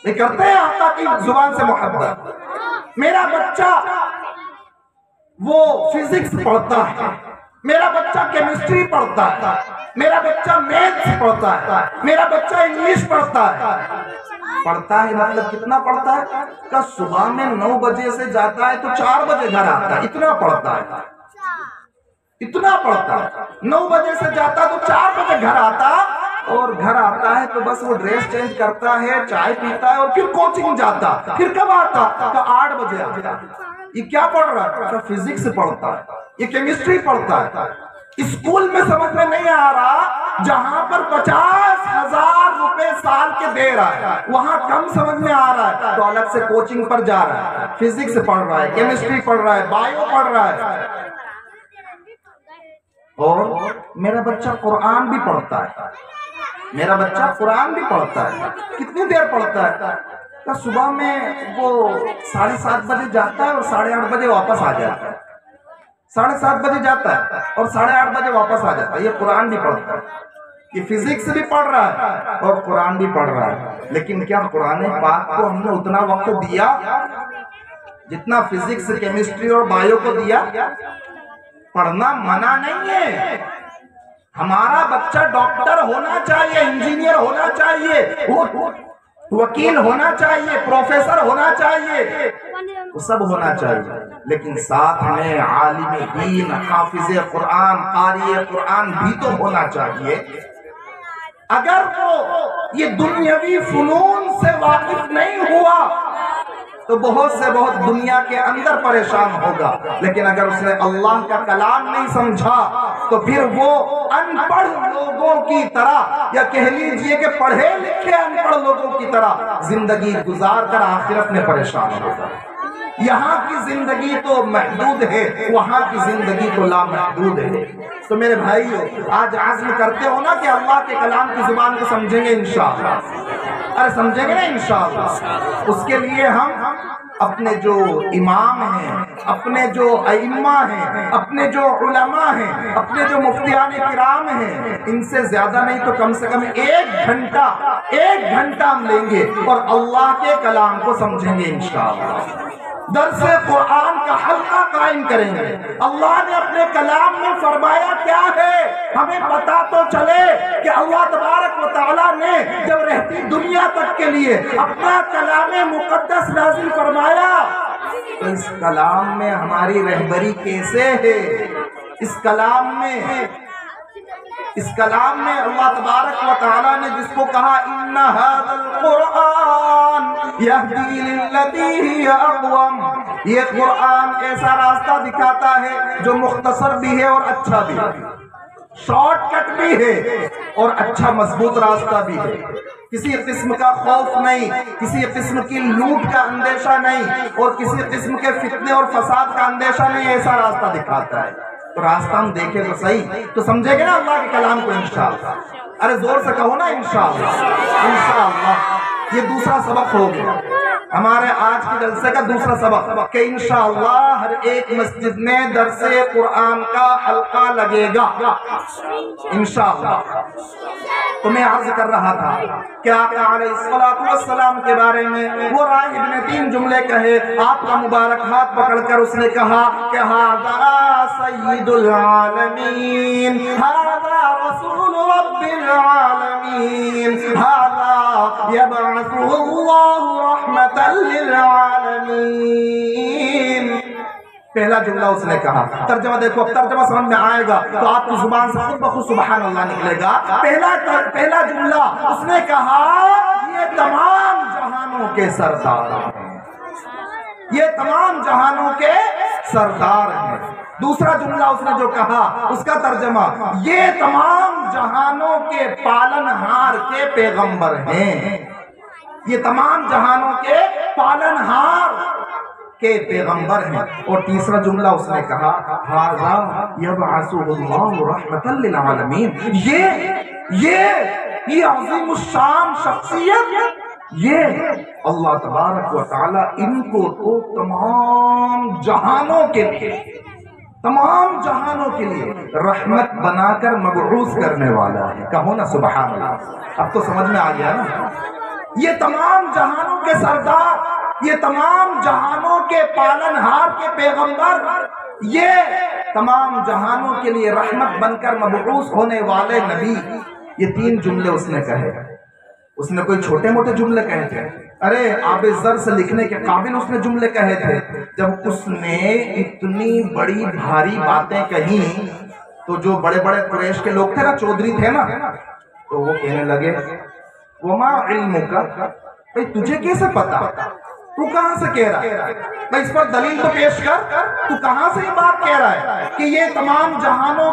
نہیں کرتے ہیں آقا کی زبان سے محبت. میرا بچہ وہ فزکس پڑھتا ہے، میرا بچہ کیمسٹری پڑھتا ہے، میرا بچہ میتھس پڑھتا ہے، میرا بچہ انگلش پڑھتا ہے. پڑھتا ہے مطلب کتنا پڑھتا ہے؟ کہ صبح میں 9 بجے سے جاتا ہے تو 4 بجے گھر آتا ہے. اتنا پڑھتا ہے، اتنا پڑھتا ہے. 9 بجے سے جاتا تو 4 بجے گھر آتا، اور گھر آتا ہے تو بس وہ ڈریس چینج کرتا ہے، چائے پیتا ہے اور پھر کوچنگ جاتا. پھر کب آتا؟ تو 8 بجے آتا. یہ کیا پڑھ رہا ہے؟ فزکس پڑھتا ہے، یہ کیمسٹری پڑھتا ہے. اسکول میں سمجھ میں نہیں آ رہا، جہاں پر 50,000 روپے سال کے دے رہا ہے وہاں کم سمجھ میں آ رہا ہے تو الگ سے کوچنگ پر جا رہا ہے. فزکس پڑھ رہا ہے، کیمسٹری پڑھ رہا ہے، بائیو پڑھ رہا ہے. اور میرا بچہ قرآن بھی پڑھتا ہے، میرا بچہ قرآن بھی پڑھتا ہے. کتنی دیر پڑھتا ہے؟ تو صبح میں وہ 7:30 بجے جاتا ہے اور 8:30 بجے واپس آ جاتا ہے. 7:30 بجے جاتا ہے اور 8:30 بجے واپس آ جاتا ہے. یہ قرآن بھی پڑھتا ہے، یہ فزکس بھی پڑھ رہا ہے اور قرآن بھی پڑھ رہا ہے. لیکن کیا قرآن پاک کو ہم نے اتنا وقت دیا جتنا فزکس کیمسٹری اور بایو کو دیا، پڑھنا منع نہیں ہے. ہمارا بچہ ڈاکٹر ہونا چاہیے، انجینئر ہونا چاہیے، وکیل ہونا چاہیے، پروفیسر ہونا چاہیے، وہ سب ہونا چاہیے، لیکن ساتھ میں عالم دین، حافظ قرآن، قاری قرآن بھی تو ہونا چاہیے. اگر وہ یہ دنیاوی فنون سے واقف نہیں ہوا تو بہت سے بہت دنیا کے اندر پریشان ہوگا، لیکن اگر اس نے اللہ کا کلام نہیں سمجھا تو پھر وہ ان پڑھ لوگوں کی طرح، یا کہہ لیجئے کہ پڑھے لکھے ان پڑھ لوگوں کی طرح زندگی گزار کر آخرت میں پریشان ہوگا. یہاں کی زندگی تو محدود ہے، وہاں کی زندگی تو لامحدود ہے. تو میرے بھائیو، آج عزم کرتے ہو نا کہ اللہ کے کلام کی زبان کو سمجھیں گے انشاءاللہ. ارے سمجھیں گے نا انشاءاللہ. اس کے لیے ہم اپنے جو امام ہیں، اپنے جو ائمہ ہیں، اپنے جو علماء ہیں، اپنے جو مفتیان کرام ہیں، ان سے زیادہ نہیں تو کم سے کم ایک گھنٹہ ہم لیں گے اور اللہ کے کلام کو سمجھیں گے انشاءاللہ. درس قرآن کا حلقہ قائم کریں گے. اللہ نے اپنے کلام میں فرمایا کیا ہے، ہمیں پتا تو چلے کہ اللہ تبارک و تعالیٰ نے جب رہتی دنیا تک کے لیے اپنا کلام مقدس نازل فرمایا تو اس کلام میں ہماری رہبری کیسے ہے. اس کلام میں اللہ تبارک و تعالیٰ نے جس کو کہا ان ھذا القرآن یہدی للتی ہی اقوم، یہ قرآن ایسا راستہ دکھاتا ہے جو مختصر بھی ہے اور اچھا بھی ہے، شارٹ کٹ بھی ہے اور اچھا مضبوط راستہ بھی ہے. کسی قسم کا خوف نہیں، کسی قسم کی لوٹ کا اندیشہ نہیں، اور کسی قسم کے فتنے اور فساد کا اندیشہ نہیں. ایسا راستہ دکھاتا ہے. تو راستہ ہم دیکھیں تو صحیح، تو سمجھیں گے نا اللہ کے کلام کو انشاءاللہ. ارے زور سے کہو نا انشاءاللہ. انشاءاللہ یہ دوسرا سبق ہو گیا ہمارے آج کے جلسے کا دوسرا سبق، کہ انشاءاللہ ہر ایک مسجد میں درس قرآن کا حلقہ لگے گا انشاءاللہ. تو میں عرض کر رہا تھا کہ آقا علیہ السلام کے بارے میں وہ راہب نے 3 جملے کہے. آپ کا مبارک ہاتھ پکڑ کر اس نے کہا کہ ھذا سید العالمین، ھذا رسول رب العالمین، ھذا یبعثہ اللہ رحمتا للعالمین. پہلا جملہ اس نے کہا. ترجمہ دیکھو، اب ترجمہ سمجھ میں آئے گا تو آپ کی زبان سے خود بخود سبحان اللہ نکلے گا. پہلا جملہ اس نے کہا یہ تمام جہانوں کے سردار ہیں، یہ تمام جہانوں کے سردار ہیں. دوسرا جملہ اس نے جو کہا اس کا ترجمہ یہ تمام جہانوں کے پالنہار کے پیغمبر ہیں، یہ تمام جہانوں کے پالنہار کے پیغمبر ہیں. اور تیسرا جملہ اس نے کہا ھذا یبعثہ اللہ رحمتا للعالمین، یہ عظیم الشان شخصیت، یہ اللہ تبارک و تعالی ان کو تو تمام جہانوں کے لیے رحمت بنا کر مبعوث کرنے والا ہے. کہو نا سبحان اللہ. اب تو سمجھ میں آ گیا نا. یہ تمام جہانوں کے سردار، یہ تمام جہانوں کے پالنہار کے پیغمبر، یہ تمام جہانوں کے لیے رحمت بن کر مبعوث ہونے والے نبی. یہ 3 جملے اس نے کہے. اس نے کوئی چھوٹے موٹے جملے کہے تھے؟ ارے آب زر سے لکھنے کے قابل اس نے جملے کہے تھے. جب اس نے اتنی بڑی بھاری باتیں کہیں تو جو بڑے بڑے قریش کے لوگ تھے نا، چودھری تھے نا، تو وہ کہنے لگے وما علمک، بھئی تجھے کیسے پتا، تو کہاں سے کہہ رہا ہے، بھئی اس پر دلیل تو پیش کر، تو کہاں سے یہ بات کہہ رہا ہے کہ یہ تمام جہانوں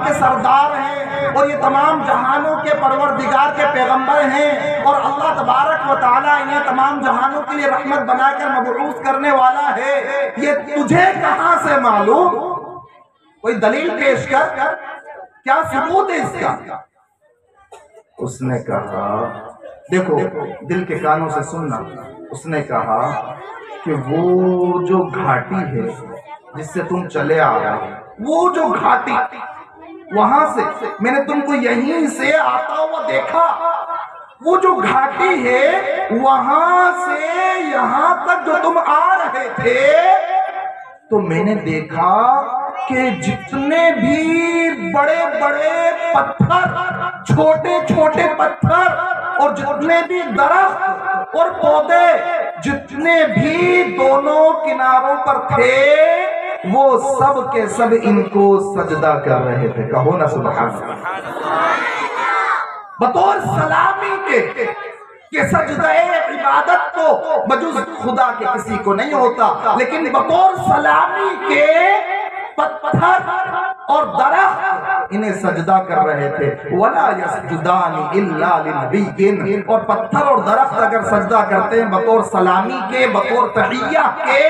کے سردار ہیں اور یہ تمام جہانوں کے پروردگار کے پیغمبر ہیں اور اللہ تبارک و تعالیٰ انہیں تمام جہانوں کے لیے رحمت بنا کر مبعوث کرنے والا ہے، یہ تجھے کہاں سے معلوم، کوئی دلیل پیش کر، کیا ثبوت ہے اس کا. اس نے کہا دیکھو دل کے کانوں سے سننا. اس نے کہا کہ وہ جو گھاٹی ہے جس سے تم چلے آ رہے ہو، وہ جو گھاٹی، وہاں سے میں نے تم کو یہیں سے آتا ہوا دیکھا، وہ جو گھاٹی ہے وہاں سے یہاں تک جو تم آ رہے تھے تو میں نے دیکھا کہ جتنے بھی بڑے بڑے پتھر، چھوٹے چھوٹے پتھر، اور جتنے بھی درخت اور پودے جتنے بھی دونوں کناروں پر تھے وہ سب کے سب ان کو سجدہ کر رہے تھے. کہو نا سبحان اللہ. بطور سلامی کے کہ سجدہ عبادت تو بجز خدا کے کسی کو نہیں ہوتا، لیکن بطور سلامی کے پتھر اور درخت انہیں سجدہ کر رہے تھے. وَلَا يَسْجُدَانِ إِلَّا لِنَبِيٍّ. اور پتھر اور درخت اگر سجدہ کرتے ہیں بطور سلامی کے، بطور تحیہ کے،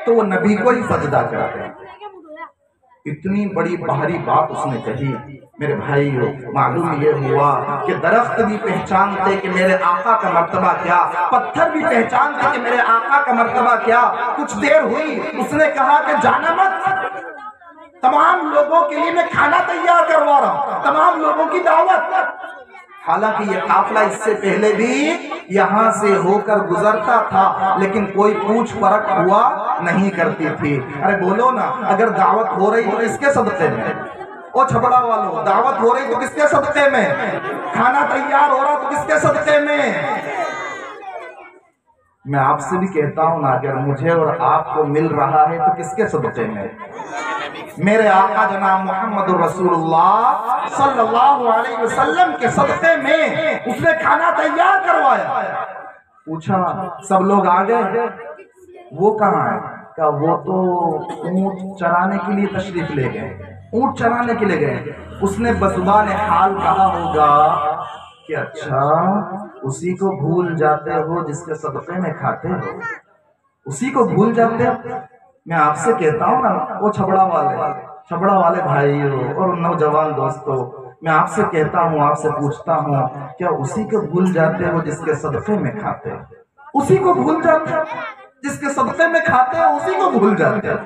تو وہ نبی کو ہی سجدہ کرتے ہیں. اتنی بڑی باہری بات اس نے کہی. میرے بھائیو، معلوم یہ ہوا کہ درخت بھی پہچانتے کہ میرے آقا کا مرتبہ کیا، پتھر بھی پہچانتے کہ میرے آقا کا مرتبہ کیا. کچھ دیر ہوئی، اس نے کہا کہ جانا مت، تمام لوگوں کے لیے میں کھانا تیار کروا رہا ہوں، تمام لوگوں کی دعوت. حالانکہ یہ قافلہ اس سے پہلے بھی یہاں سے ہو کر گزرتا تھا، لیکن کوئی پوچھ پرکھ ہوا نہیں کرتی تھی. ارے بولو نا، اگر دعوت ہو رہی تو کس کے صدقے میں؟ او چھبڑا والو، دعوت ہو رہی تو کس کے صدقے میں؟ کھانا تیار ہو رہا تو کس کے صدقے میں؟ میں آپ سے بھی کہتا ہوں نا، اگر مجھے اور آپ کو مل رہا ہے تو کس کے صدقے میں؟ میرے آقا جناب محمد رسول اللہ صلی اللہ علیہ وسلم کے صدقے میں. اس نے کھانا تیار کروایا. پوچھا سب لوگ آ گئے؟ وہ کہاں ہے؟ کہا وہ تو اونٹ چرانے کے لیے تشریف لے گئے، اونٹ چرانے کے لیے گئے. اس نے بزبان حال کہا ہوگا کہ اچھا اسی کو بھول جاتے ہو جس کے صدقے میں کھاتے ہو، اسی کو بھول جاتے ہو. میں آپ سے کہتا ہوں نا، وہ چھبڑا والے بھائیوں اور نوجوان دوستوں، میں آپ سے کہتا ہوں، آپ سے پوچھتا ہوں، کیا اسی کو بھول جاتے ہو جس کے صدقے میں کھاتے ہو؟ اسی کو بھول جاتے ہو جس کے صدقے میں کھاتے ہو، اسی کو بھول جاتے ہو.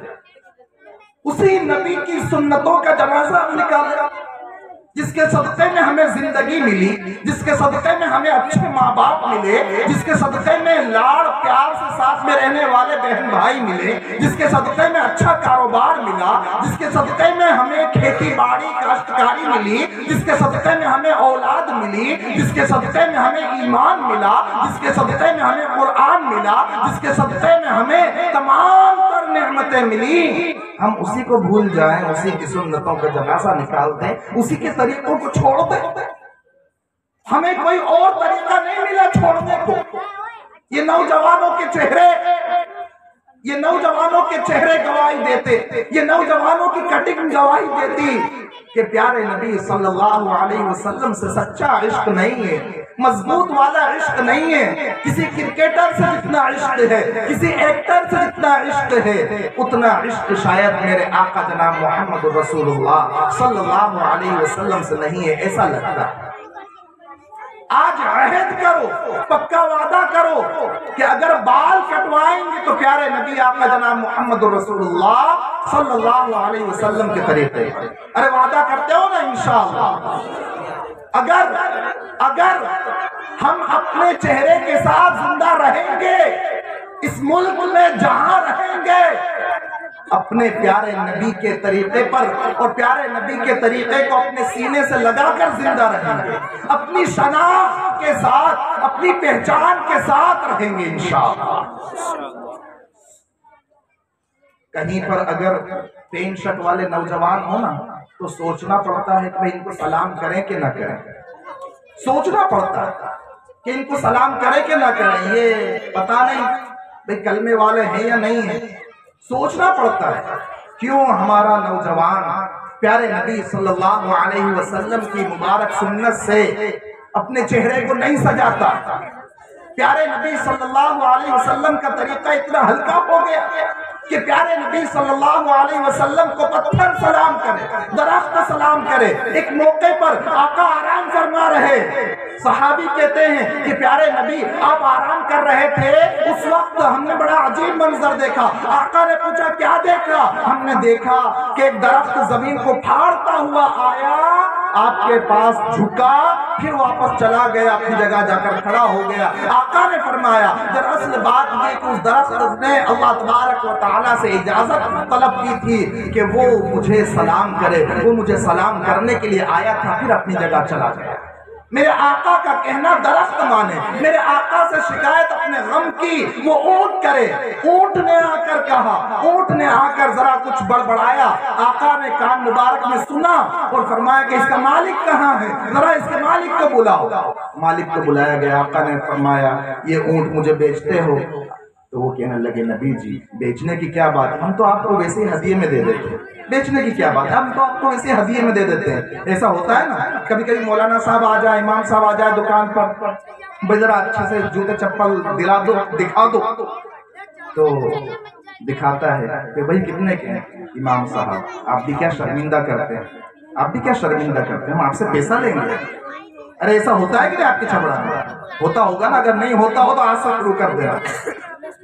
اسی نبی کی سنتوں کا جنازہ نکالے جس کے صدقے میں ہمیں زندگی ملی، جس کے صدقے میں ہمیں اچھے ماں باپ ملے، جس کے صدقے میں لاڑ پیار سے ساتھ میں رہنے والے بہن بھائی ملے، جس کے صدقے میں اچھا کاروبار ملا، جس کے صدقے میں ہمیں کھیتی باڑی کاشتکاری ملی، جس کے صدقے میں ہمیں اولاد ملی، جس کے صدقے میں ہمیں ایمان ملا، جس کے صدقے میں ہمیں قرآن ملا، جس کے صدقے میں ہمیں تمام تر نعمتیں ملی، ہم اسی کو بھول جائیں، اسی کی سنتوں کا جنازہ نکال دیں، اسی کے طریقوں کو چھوڑ دیں. ہمیں کوئی اور طریقہ نہیں ملا چھوڑنے کو. یہ نوجوانوں کے چہرے گواہی دیتے، یہ نوجوانوں کی کٹنگ گواہی دیتی کہ پیارے نبی صلی اللہ علیہ وسلم سے سچا عشق نہیں ہے، مضبوط والا عشق نہیں ہے. کسی کرکٹر سے جتنا عشق ہے، کسی ایکٹر سے جتنا عشق ہے، اتنا عشق شاید میرے آقا جناب محمد رسول اللہ صلی اللہ علیہ وسلم سے نہیں ہے، ایسا لگتا ہے. آج عہد کرو، پکا وعدہ کرو کہ اگر بال کٹوائیں گے تو پیارے نبی آقا جناب محمد رسول اللہ صلی اللہ علیہ وسلم کے طریقے. ارے وعدہ کرتے ہو نا انشاءاللہ. اگر ہم اپنے چہرے کے ساتھ زندہ رہیں گے، اس ملک میں جہاں رہیں گے، اپنے پیارے نبی کے طریقے پر اور پیارے نبی کے طریقے کو اپنے سینے سے لگا کر زندہ رہیں گے، اپنی شناخت کے ساتھ، اپنی پہچان کے ساتھ رہیں گے انشاءاللہ. کہیں پر اگر پین شرٹ والے نوجوان ہو نا تو سوچنا پڑتا ہے کہ ان کو سلام کریں کہ نہ کریں. سوچنا پڑتا ہے کہ ان کو سلام کریں کہ نہ کریں. یہ پتہ نہیں بھئی کلمے والے ہیں یا نہیں ہیں. سوچنا پڑتا ہے کیوں ہمارا نوجوان پیارے نبی صلی اللہ علیہ وسلم کی مبارک سنت سے اپنے چہرے کو نہیں سجاتا. پیارے نبی صلی اللہ علیہ وسلم کا طریقہ اتنا ہلکا ہو گیا کہ پیارے نبی صلی اللہ علیہ وسلم کو پتھر سلام کرے، درخت سلام کرے. ایک موقع پر آقا آرام فرما رہے، صحابی کہتے ہیں کہ پیارے نبی آپ آرام کر رہے تھے، اس وقت ہم نے بڑا عجیب منظر دیکھا. آقا نے پوچھا کیا دیکھا؟ ہم نے دیکھا کہ ایک درخت زمین کو پھاڑتا ہوا آیا آپ کے پاس جھکا، پھر واپس چلا گیا، اپنی جگہ جا کر کھڑا ہو گیا۔ آقا نے فرمایا دراصل بات یہ کہ اس درخت نے اللہ تبارک و تعالیٰ سے اجازت طلب کی تھی کہ وہ مجھے سلام کرے، وہ مجھے سلام کرنے کے لیے آیا تھا، پھر اپنی جگہ چلا گیا۔ میرے آقا کا کہنا درخت مانے، میرے آقا سے شکایت اپنے غم کی وہ اونٹ کرے۔ اونٹ نے آ کر کہا، اونٹ نے آ کر ذرا کچھ بڑبڑایا، آقا نے کان مبارک میں سنا اور فرمایا کہ اس کا مالک کہاں ہے، ذرا اس کے مالک کو بلاؤ۔ مالک کو بلایا گیا، آقا نے فرمایا یہ اونٹ مجھے بیچتے ہو؟ تو وہ کہنے لگے نبی جی بیچنے کی کیا بات، ہم تو آپ کو ویسے ہی ہدیے میں دے دیتے ہیں، بیچنے کی کیا بات ہے، ہم تو آپ کو ویسے ہدیے میں دے دیتے ہیں۔ ایسا ہوتا ہے نا، کبھی کبھی مولانا صاحب آ جائے، امام صاحب آ جائے دکان پر، ذرا اچھے سے جوتے چپل دلا دو، دکھا دو، تو دکھاتا ہے کہ بھائی کتنے کے ہیں؟ امام صاحب آپ بھی کیا شرمندہ کرتے ہیں، آپ بھی کیا شرمندہ کرتے ہیں، ہم آپ سے پیسہ لیں گے؟ ارے ایسا ہوتا ہے کہ نہیں آپ کے چھپڑا میں؟ ہوتا ہوگا نا، اگر نہیں ہوتا ہو تو آج سے شروع کر دینا۔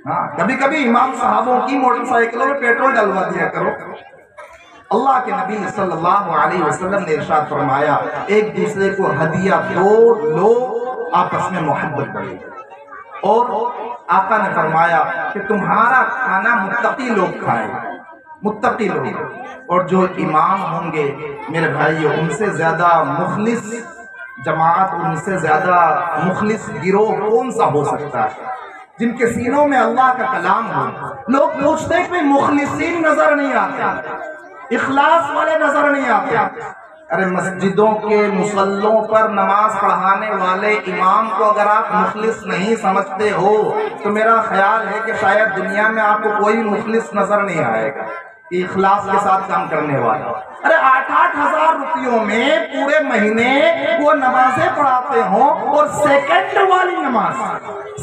ہاں کبھی کبھی امام صاحبوں کی موٹر سائیکلوں میں پیٹرول ڈلوا دیا کرو۔ اللہ کے نبی صلی اللہ علیہ وسلم نے ارشاد فرمایا ایک دوسرے کو ہدیہ دو، لو، آپس میں محبت بڑھے۔ اور آقا نے فرمایا کہ تمہارا کھانا متقی لوگ کھائیں، متقی لوگ، اور جو امام ہوں گے میرے بھائیو ان سے زیادہ مخلص جماعت، ان سے زیادہ مخلص گروہ کون سا ہو سکتا ہے جن کے سینوں میں اللہ کا کلام ہو۔ لوگ پوچھتے ہیں کہ مخلصین نظر نہیں آتے، اخلاص والے نظر نہیں آتے۔ ارے مسجدوں کے مصلوں پر نماز پڑھانے والے امام کو اگر آپ مخلص نہیں سمجھتے ہو تو میرا خیال ہے کہ شاید دنیا میں آپ کو کوئی مخلص نظر نہیں آئے گا کہ اخلاص کے ساتھ کام کرنے والا۔ ارے 8,000 روپیوں میں پورے مہینے وہ نمازیں پڑھاتے ہوں، اور سیکنڈ والی نماز،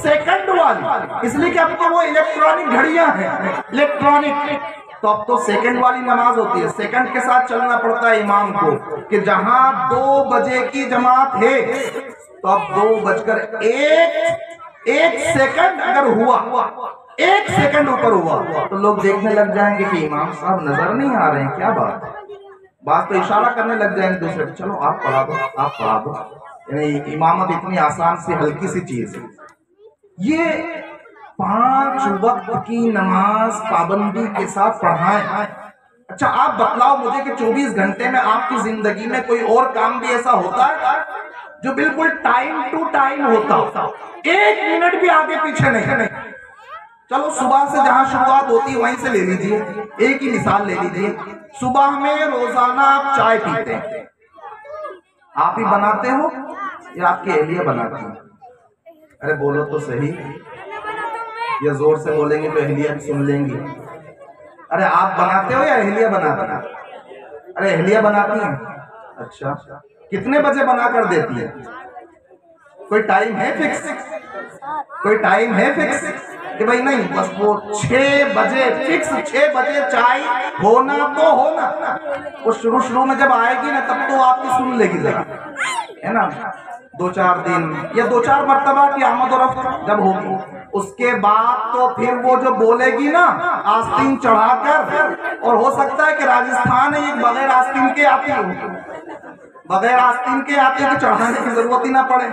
سیکنڈ والی، اس لیے کہ اب تو وہ الیکٹرانک گھڑیاں ہیں، الیکٹرانک، تو اب تو سیکنڈ والی نماز ہوتی ہے، سیکنڈ کے ساتھ چلنا پڑتا ہے امام کو، کہ جہاں 2 بجے کی جماعت ہے تو اب 2:01 سیکنڈ اگر ہوا، 1 سیکنڈ اوپر ہوا تو لوگ دیکھنے لگ جائیں گے کہ امام صاحب نظر نہیں آ رہے ہیں، کیا بات ہے، بات تو اشارہ کرنے لگ جائیں گے دوسرے، چلو آپ پڑھا دو، آپ پڑھا دو۔ یعنی امامت اتنی آسان سی ہلکی سی چیز ہے۔ یہ 5 وقت کی نماز پابندی کے ساتھ پڑھائیں۔ اچھا آپ بتلاؤ مجھے کہ 24 گھنٹے میں آپ کی زندگی میں کوئی اور کام بھی ایسا ہوتا ہے جو بالکل ٹائم ٹو ٹائم ہوتا، 1 منٹ بھی آگے پیچھے نہیں؟ چلو صبح سے جہاں شروعات ہوتی وہیں سے لے لیجئے، ایک ہی مثال لے لیجئے، صبح میں روزانہ آپ چائے پیتے ہیں، آپ ہی بناتے ہو یا آپ کی اہلیہ بناتی ہیں؟ ارے بولو تو صحیح، یا زور سے بولیں گے تو اہلیہ سن لیں گی۔ ارے آپ بناتے ہو یا اہلیہ بناتی ہیں؟ ارے اہلیہ بناتی ہیں، اچھا کتنے بجے بنا کر دیتی ہے؟ کوئی ٹائم ہے فکس؟ کوئی ٹائم ہے فکس کہ بھائی نہیں بس وہ 6 بجے فکس، 6 بجے چائے ہونا تو ہونا؟ وہ شروع میں جب آئے گی نا تب تو آپ کی سن لے گی ذرا، ہے نا، 2-4 دن یا 2-4 مرتبہ کی آمد و رفت جب ہوگی، اس کے بعد تو پھر وہ جو بولے گی نا آستین چڑھا کر، اور ہو سکتا ہے کہ راجستھان ہے یہ بغیر آستین کے آتی ہو، بغیر آستین کے آتے کہ چڑھانے کی ضرورت ہی نہ پڑے،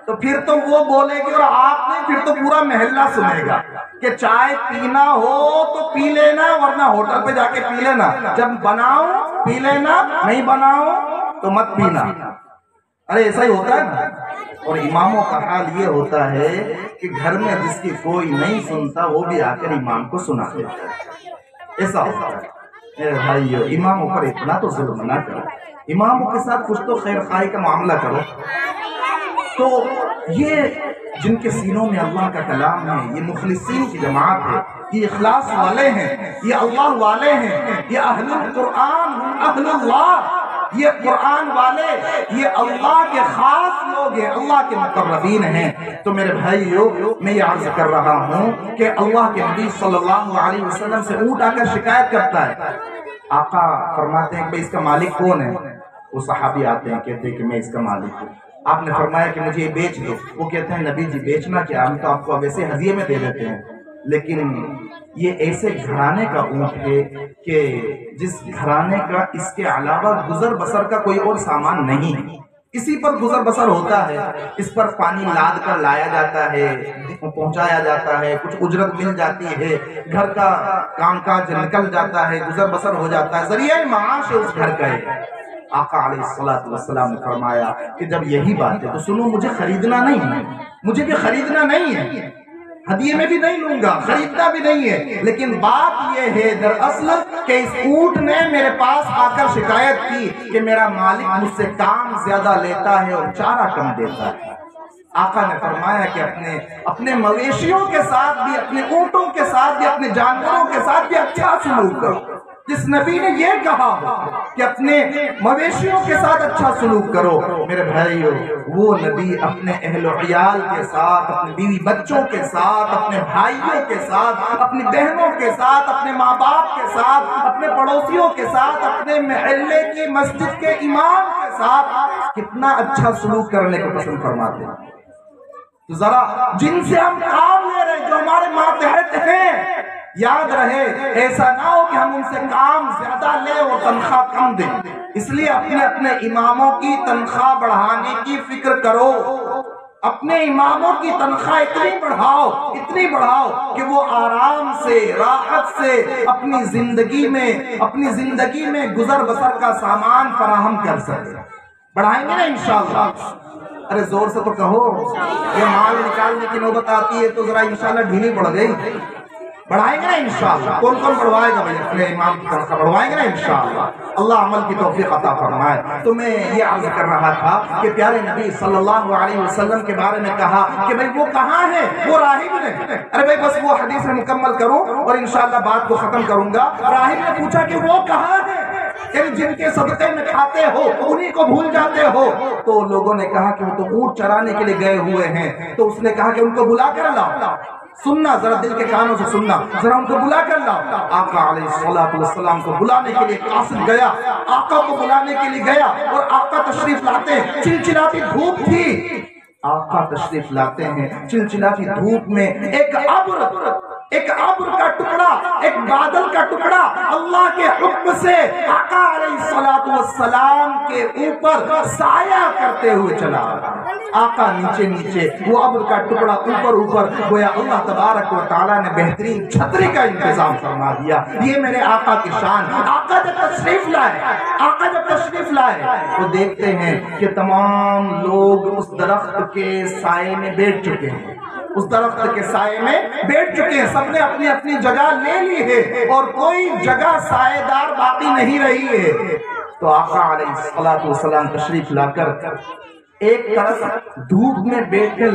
تو پھر تو وہ بولے گی اور آپ نے پھر تو پورا محلہ سنے گا کہ چائے پینا ہو تو پی لینا ورنہ ہوٹل پہ جا کے پی لینا، جب بناؤ پی لینا، نہیں بناؤ تو مت پینا۔ ارے ایسا ہی ہوتا ہے نا۔ اور اماموں کا حال یہ ہوتا ہے کہ گھر میں جس کی کوئی نہیں سنتا وہ بھی آ کر امام کو سنا دیتا ہے، ایسا ہوتا ہے۔ اے بھائیو اماموں پر اتنا تو ظلم نہ کرو، اماموں کے ساتھ کچھ تو خیر خواہی کا معاملہ کرو۔ تو یہ جن کے سینوں میں اللہ کا کلام ہے، یہ مخلصین کی جماعت ہے، یہ اخلاص والے ہیں، یہ اللہ والے ہیں، یہ اہل القرآن، اہل اللہ، یہ قرآن والے، یہ اللہ کے خاص لوگ ہیں، اللہ کے مقربین ہیں۔ تو میرے بھائیو میں یہ عرض کر رہا ہوں کہ اللہ کے نبی صلی اللہ علیہ وسلم سے اونٹ آ کر شکایت کرتا ہے، آقا فرماتے ہیں کہ اس کا مالک کون ہے؟ وہ صحابی آتے ہیں کہتے ہیں کہ میں اس کا مالک ہوں۔ آپ نے فرمایا کہ مجھے یہ بیچ دو، وہ کہتے ہیں نبی جی بیچنا کیا، ہم تو آپ کو ویسے ہدیے میں دے دیتے ہیں۔ لیکن یہ ایسے گھرانے کا اونٹ ہے کہ جس گھرانے کا اس کے علاوہ گزر بسر کا کوئی اور سامان نہیں، اسی پر گزر بسر ہوتا ہے، اس پر پانی لاد کر لایا جاتا ہے، پہنچایا جاتا ہے، کچھ اجرت مل جاتی ہے، گھر کا کام کاج نکل جاتا ہے، گزر بسر ہو جاتا ہے، ذریعہ معاش ہے اس گھر کا ہے۔ آقا علیہ السلام نے فرمایا کہ جب یہی بات ہے تو سنو، مجھے خریدنا نہیں ہے، مجھے بھی خریدنا نہیں ہے، ہدیے میں بھی نہیں لوں گا، خریدنا بھی نہیں ہے، لیکن بات یہ ہے دراصل کہ اس اونٹ نے میرے پاس آ کر شکایت کی کہ میرا مالک مجھ سے کام زیادہ لیتا ہے اور چارہ کم دیتا ہے۔ آقا نے فرمایا کہ اپنے مویشیوں کے ساتھ بھی، اپنے اونٹوں کے ساتھ بھی، اپنے جانوروں کے ساتھ بھی اچھا سلوک کرو۔ جس نبی نے یہ کہا کہ اپنے مویشیوں کے ساتھ اچھا سلوک کرو، میرے بھائیو، وہ نبی اپنے اہل و عیال کے ساتھ، اپنے بیوی بچوں کے ساتھ، اپنے بھائیوں کے ساتھ، اپنی بہنوں کے ساتھ، اپنے ماں باپ کے ساتھ، اپنے پڑوسیوں کے ساتھ، اپنے محلے کی مسجد کے امام کے ساتھ کتنا اچھا سلوک کرنے کو پسند فرماتے ہیں۔ تو ذرا جن سے ہم کام لے رہے ہیں، جو ہمارے ماتحت ہیں، یاد رہے ایسا نہ ہو کہ ہم ان سے کام زیادہ لیں اور تنخواہ کم دیں۔ اس لیے اپنے اماموں کی تنخواہ بڑھانے کی فکر کرو، اپنے اماموں کی تنخواہ اتنی بڑھاؤ کہ وہ آرام سے، راحت سے اپنی زندگی میں گزر بسر کا سامان فراہم کر سکے۔ بڑھائیں گے نا انشاءاللہ؟ ارے زور سے تو کہو، یہ مال نکالنے کی نوبت آتی ہے تو ذرا انشاءاللہ ڈھیلی پڑ گئی۔ بڑھائیں گے نا انشاءاللہ؟ کون بڑھوائے گا بھائی اپنے امام کی طرف؟ بڑھوائیں گے نا انشاءاللہ؟ اللہ عمل کی توفیق عطا فرمائے۔ تو میں یہ عرض کر رہا تھا کہ پیارے نبی صلی اللہ علیہ وسلم کے بارے میں کہا کہ بھئی وہ کہاں ہے؟ وہ راہب نے۔ ارے بھئی بس وہ حدیث میں مکمل کروں اور انشاءاللہ بات کو ختم کروں گا۔ راہب نے پوچھا کہ وہ کہاں ہے؟ یعنی جن کے صدقے میں کھاتے ہو انہی کو بھول جاتے ہو؟ تو لوگوں نے کہا کہ وہ تو اونٹ چرانے کے لیے گئے ہوئے ہیں۔ تو اس نے کہا کہ ان کو بلا کر لاؤ، سننا ذرا دل کے کانوں سے سننا، ذرا ان کو بلا کر لاؤ۔ آقا علیہ السلام کو بلانے کے لیے قاصد گیا، آقا کو بلانے کے لیے گیا اور آقا تشریف لاتے ہیں، چلچلاتی دھوپ تھی۔ آقا تشریف لاتے ہیں چلچلاتی دھوپ میں، ایک ابر کا ٹکڑا، ایک بادل کا ٹکڑا اللہ کے حکم سے آقا علیہ السلام کے اوپر سایہ کرتے ہوئے چلا۔ آقا نیچے، وہ ابر کا ٹکڑا اوپر، گویا اللہ تبارک و تعالیٰ نے بہترین چھتری کا انتظام فرما دیا۔ یہ میرے آقا کی شان۔ آقا جب تشریف لائے تو دیکھتے ہیں کہ تمام لوگ اس درخت کے سائے میں بیٹھ چکے ہیں، سب نے اپنی جگہ لے لی ہے اور کوئی جگہ سائے دار باقی نہیں رہی ہے۔ تو آقا علیہ السلام تشریف لا کر ایک طرف دھوپ میں بیٹھنے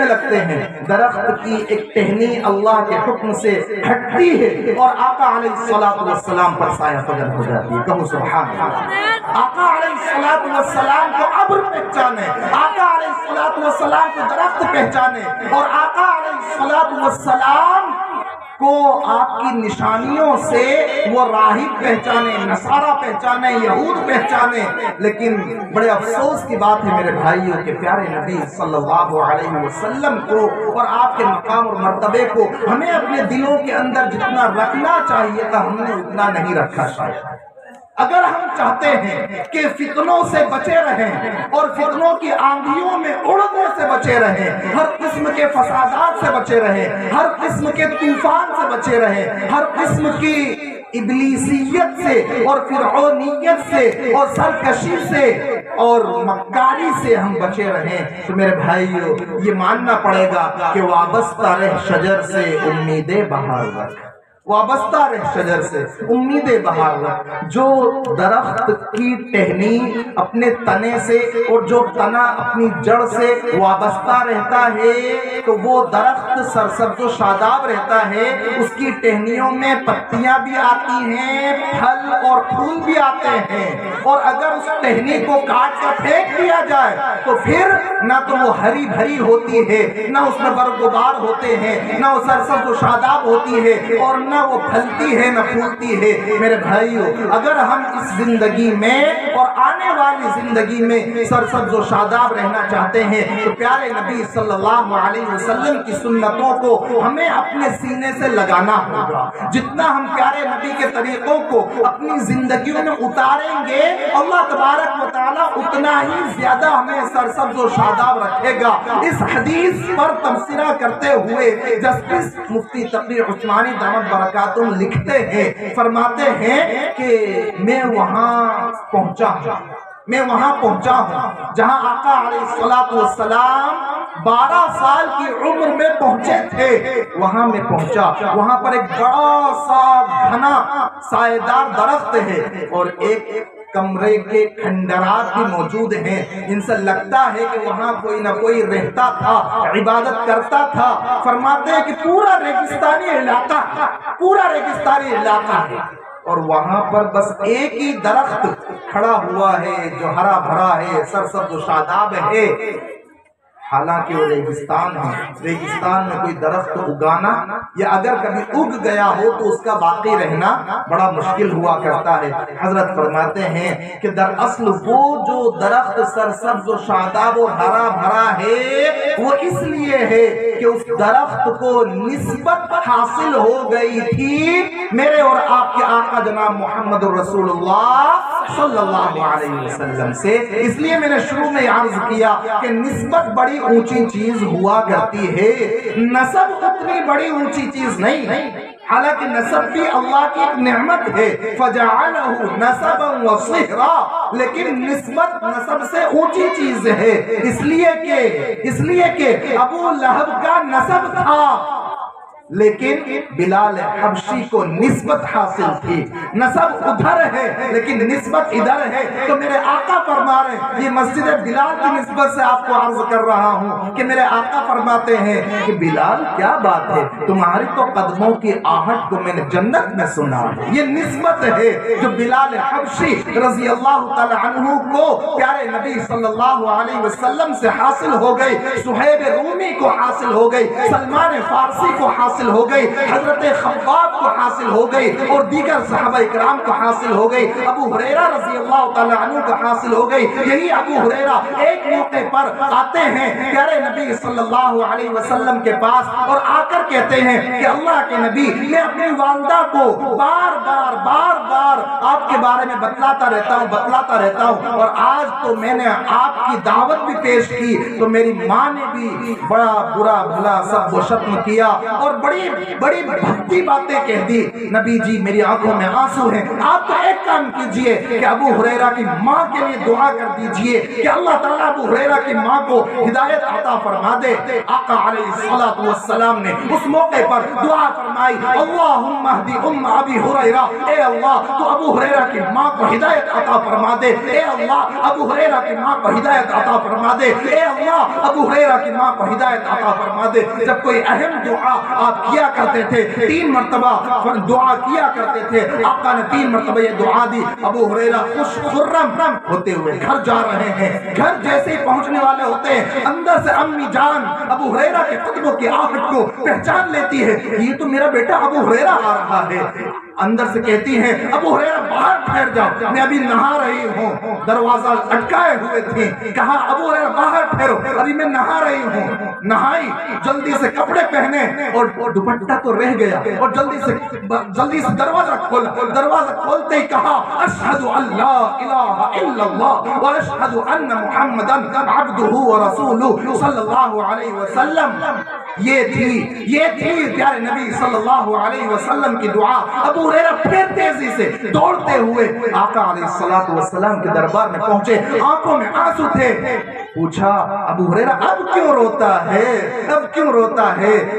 لگتے ہیں، درخت کی ایک ٹہنی اللہ کے حکم سے ہٹتی ہے اور آقا علیہ السلام پر سایہ فجر ہو جاتی ہے۔ کہو سبحان اللہ۔ آقا علیہ السلام کو ابر پہچانے، آقا علیہ السلام کو درخت پہچانے اور آقا علیہ السلام کو آپ کی نشانیوں سے وہ راہب پہچانے، نصارہ پہچانے، یہود پہچانے۔ لیکن بڑے افسوس کی بات ہے میرے بھائیوں کہ پیارے نبی صلی اللہ علیہ وسلم کو اور آپ کے مقام اور مرتبے کو ہمیں اپنے دلوں کے اندر جتنا رکھنا چاہیے تھا ہم نے اتنا نہیں رکھا شاید۔ اگر ہم چاہتے ہیں کہ فتنوں سے بچے رہیں اور فتنوں کی آندھیوں میں اڑنے سے بچے رہیں، ہر قسم کے فسادات سے بچے رہیں، ہر قسم کے طوفان سے بچے رہیں، ہر قسم کی ابلیسیت سے اور فرعونیت سے اور سرکشی سے اور مکاری سے ہم بچے رہیں، تو میرے بھائیو یہ ماننا پڑے گا کہ وابستہ رہ شجر سے امیدیں بہار رکھ، وابستہ رہ شجر سے امیدیں بہار رکھ۔ جو درخت کی ٹہنی اپنے تنے سے اور جو تنا اپنی جڑ سے وابستہ رہتا ہے تو وہ درخت سرسبز و شاداب رہتا ہے، اس کی ٹہنیوں میں پتیاں بھی آتی ہیں، پھل اور پھول بھی آتے ہیں، اور اگر اس ٹہنی کو کاٹ کر پھینک دیا جائے تو پھر نہ تو وہ ہری بھری ہوتی ہے، نہ اس میں برگ و بار ہوتے ہیں، نہ وہ سرسبز و شاداب ہوتی ہے، اور نہ نہ وہ پھلتی ہے نہ پھولتی ہے۔ میرے بھائیو، اگر ہم اس زندگی میں اور آنے والی زندگی میں سرسبز و شاداب رہنا چاہتے ہیں تو پیارے نبی صلی اللہ علیہ وسلم کی سنتوں کو ہمیں اپنے سینے سے لگانا ہوگا۔ جتنا ہم پیارے نبی کے طریقوں کو اپنی زندگیوں میں اتاریں گے، اللہ تبارک و تعالیٰ اتنا ہی زیادہ ہمیں سرسبز و شاداب رکھے گا۔ اس حدیث پر تبصرہ کرتے ہوئے جسٹس مفتی تقی عثمانی دامت برکاتہم لکھتے ہیں، فرماتے ہیں کہ میں وہاں پہنچا ہوں جہاں آقا علیہ السلام 12 سال کی عمر میں پہنچے تھے۔ وہاں میں پہنچا، وہاں پر ایک بڑا سا گھنا سائیدار درخت ہے اور ایک کمرے کے کھنڈرات بھی موجود ہیں۔ ان سے لگتا ہے کہ وہاں کوئی نہ کوئی رہتا تھا، عبادت کرتا تھا۔ فرماتے ہیں کہ پورا ریگستانی علاقہ ہے اور وہاں پر بس ایک ہی درخت کھڑا ہوا ہے جو ہرا بھرا ہے، سرسبز و شاداب ہے۔ حالانکہ وہ ریگستان ہے، ریگستان میں کوئی درخت اگانا یا اگر کبھی اگ گیا ہو تو اس کا باقی رہنا بڑا مشکل ہوا کرتا ہے۔ حضرت فرماتے ہیں کہ دراصل وہ جو درخت سرسبز و شاداب و ہرا بھرا ہے وہ اس لیے ہے کہ اس درخت کو نسبت حاصل ہو گئی تھی میرے اور آپ کے آقا جناب محمد رسول اللہ صلی اللہ علیہ وسلم سے۔ اس لیے میں نے شروع میں عرض کیا کہ نسبت بڑی اونچی چیز ہوا کرتی ہے، نسب اتنی بڑی اونچی چیز نہیں۔ حالانکہ نسب بھی اللہ کی ایک نعمت ہے، فَجَعَلَهُ نَسَبًا وَصِهْرًا، لیکن نسبت نسب سے اونچی چیز ہے، اس لیے کہ ابو لہب کا نسب تھا لیکن بلال حبشی کو نسبت حاصل تھی۔ نسب ادھر ہے لیکن نسبت ادھر ہے۔ تو میرے آقا فرما رہے ہیں، یہ مسجد بلال کی نسبت سے آپ کو عرض کر رہا ہوں کہ میرے آقا فرماتے ہیں کہ بلال کیا بات ہے، تمہاری تو قدموں کی آہٹ کو میں نے جنت میں سنا ہے۔ یہ نسبت ہے جو بلال حبشی رضی اللہ تعالی عنہ کو پیارے نبی صلی اللہ علیہ وسلم سے حاصل ہو گئی، صہیب رومی کو حاصل ہو گئی، سلمان فارسی کو حاصل ہو گئی، حضرت خباب کو حاصل ہو گئی اور دیگر صحابہ اکرام کو حاصل ہو گئی، ابو ہریرہ رضی اللہ تعالی عنہ کو حاصل ہو گئی۔ یہی ابو ہریرہ ایک موقع پر آتے ہیں پیارے نبی صلی اللہ علیہ وسلم کے پاس اور آ کر کہتے ہیں کہ اللہ کے نبی، میں اپنی والدہ کو بار بار آپ کے بارے میں بتلاتا رہتا ہوں اور آج تو میں نے آپ کی دعوت بھی پیش کی تو میری ماں نے بھی بڑا برا بھلا سب و شتم کیا اور بڑی بھکتی باتیں کہہ دی۔ نبی جی میری آنکھوں میں آنسو ہیں، آپ تو ایک کام کیجئے کہ ابو ہریرہ کی ماں کے لیے دعا کر دیجئے کہ اللہ تعالیٰ ابو ہریرہ کی ماں کو ہدایت عطا فرما دے۔ آقا علیہ السلام نے اس موقع پر دعا فرمائی، اللہم اہدی ابی ہریرہ، اے اللہ تو ابو ہریرہ کی ماں کو ہدایت عطا فرما دے، اے اللہ ابو ہریرہ کی ماں کو ہدایت عطا فرما دے، اے اللہ ابو ہریرہ کی ماں کو ہدایت عطا فرما دے۔ جب کوئی اہم دعا آپ کیا کرتے تھے، 3 مرتبہ دعا کیا کرتے تھے، آقا نے 3 مرتبہ یہ دعا دی۔ ابو ہریرہ خوش خرم ہوتے ہوئے گھر جا رہے ہیں، گھر جیسے ہی پہنچنے والے ہوتے ہیں اندر سے امی جان ابو ہریرہ کے قدموں کی آہٹ کو پہچان لیتی ہے، یہ تو میرا بیٹا ابو ہریرہ آ رہا ہے۔ اندر سے کہتی ہیں ابو ہریرہ باہر ٹھہر جاؤ، میں ابھی نہا رہی ہوں۔ دروازہ اٹکائے ہوئے تھے، کہا ابو ہریرہ باہر ٹھہرو، ابھی میں نہا رہی ہوں۔ نہائی، جلدی سے کپڑے پہنے اور دوپٹہ تو رہ گیا اور جلدی سے دروازہ کھولا۔ دروازہ کھولتے ہی کہا اشہد ان لا الہ الا اللہ واشہد ان محمدن عبدہ ورسولہ صلی اللہ علیہ وسلم۔ یہ تھی پیارے نبی صلی اللہ علیہ وسلم کی دعا۔ ابو ہریرہ پھر تیزی سے دوڑتے ہوئے آقا علیہ السلام کے دربار میں پہنچے، آنکھوں میں آنسو تھے۔ پوچھا ابو ہریرہ اب کیوں روتا ہے؟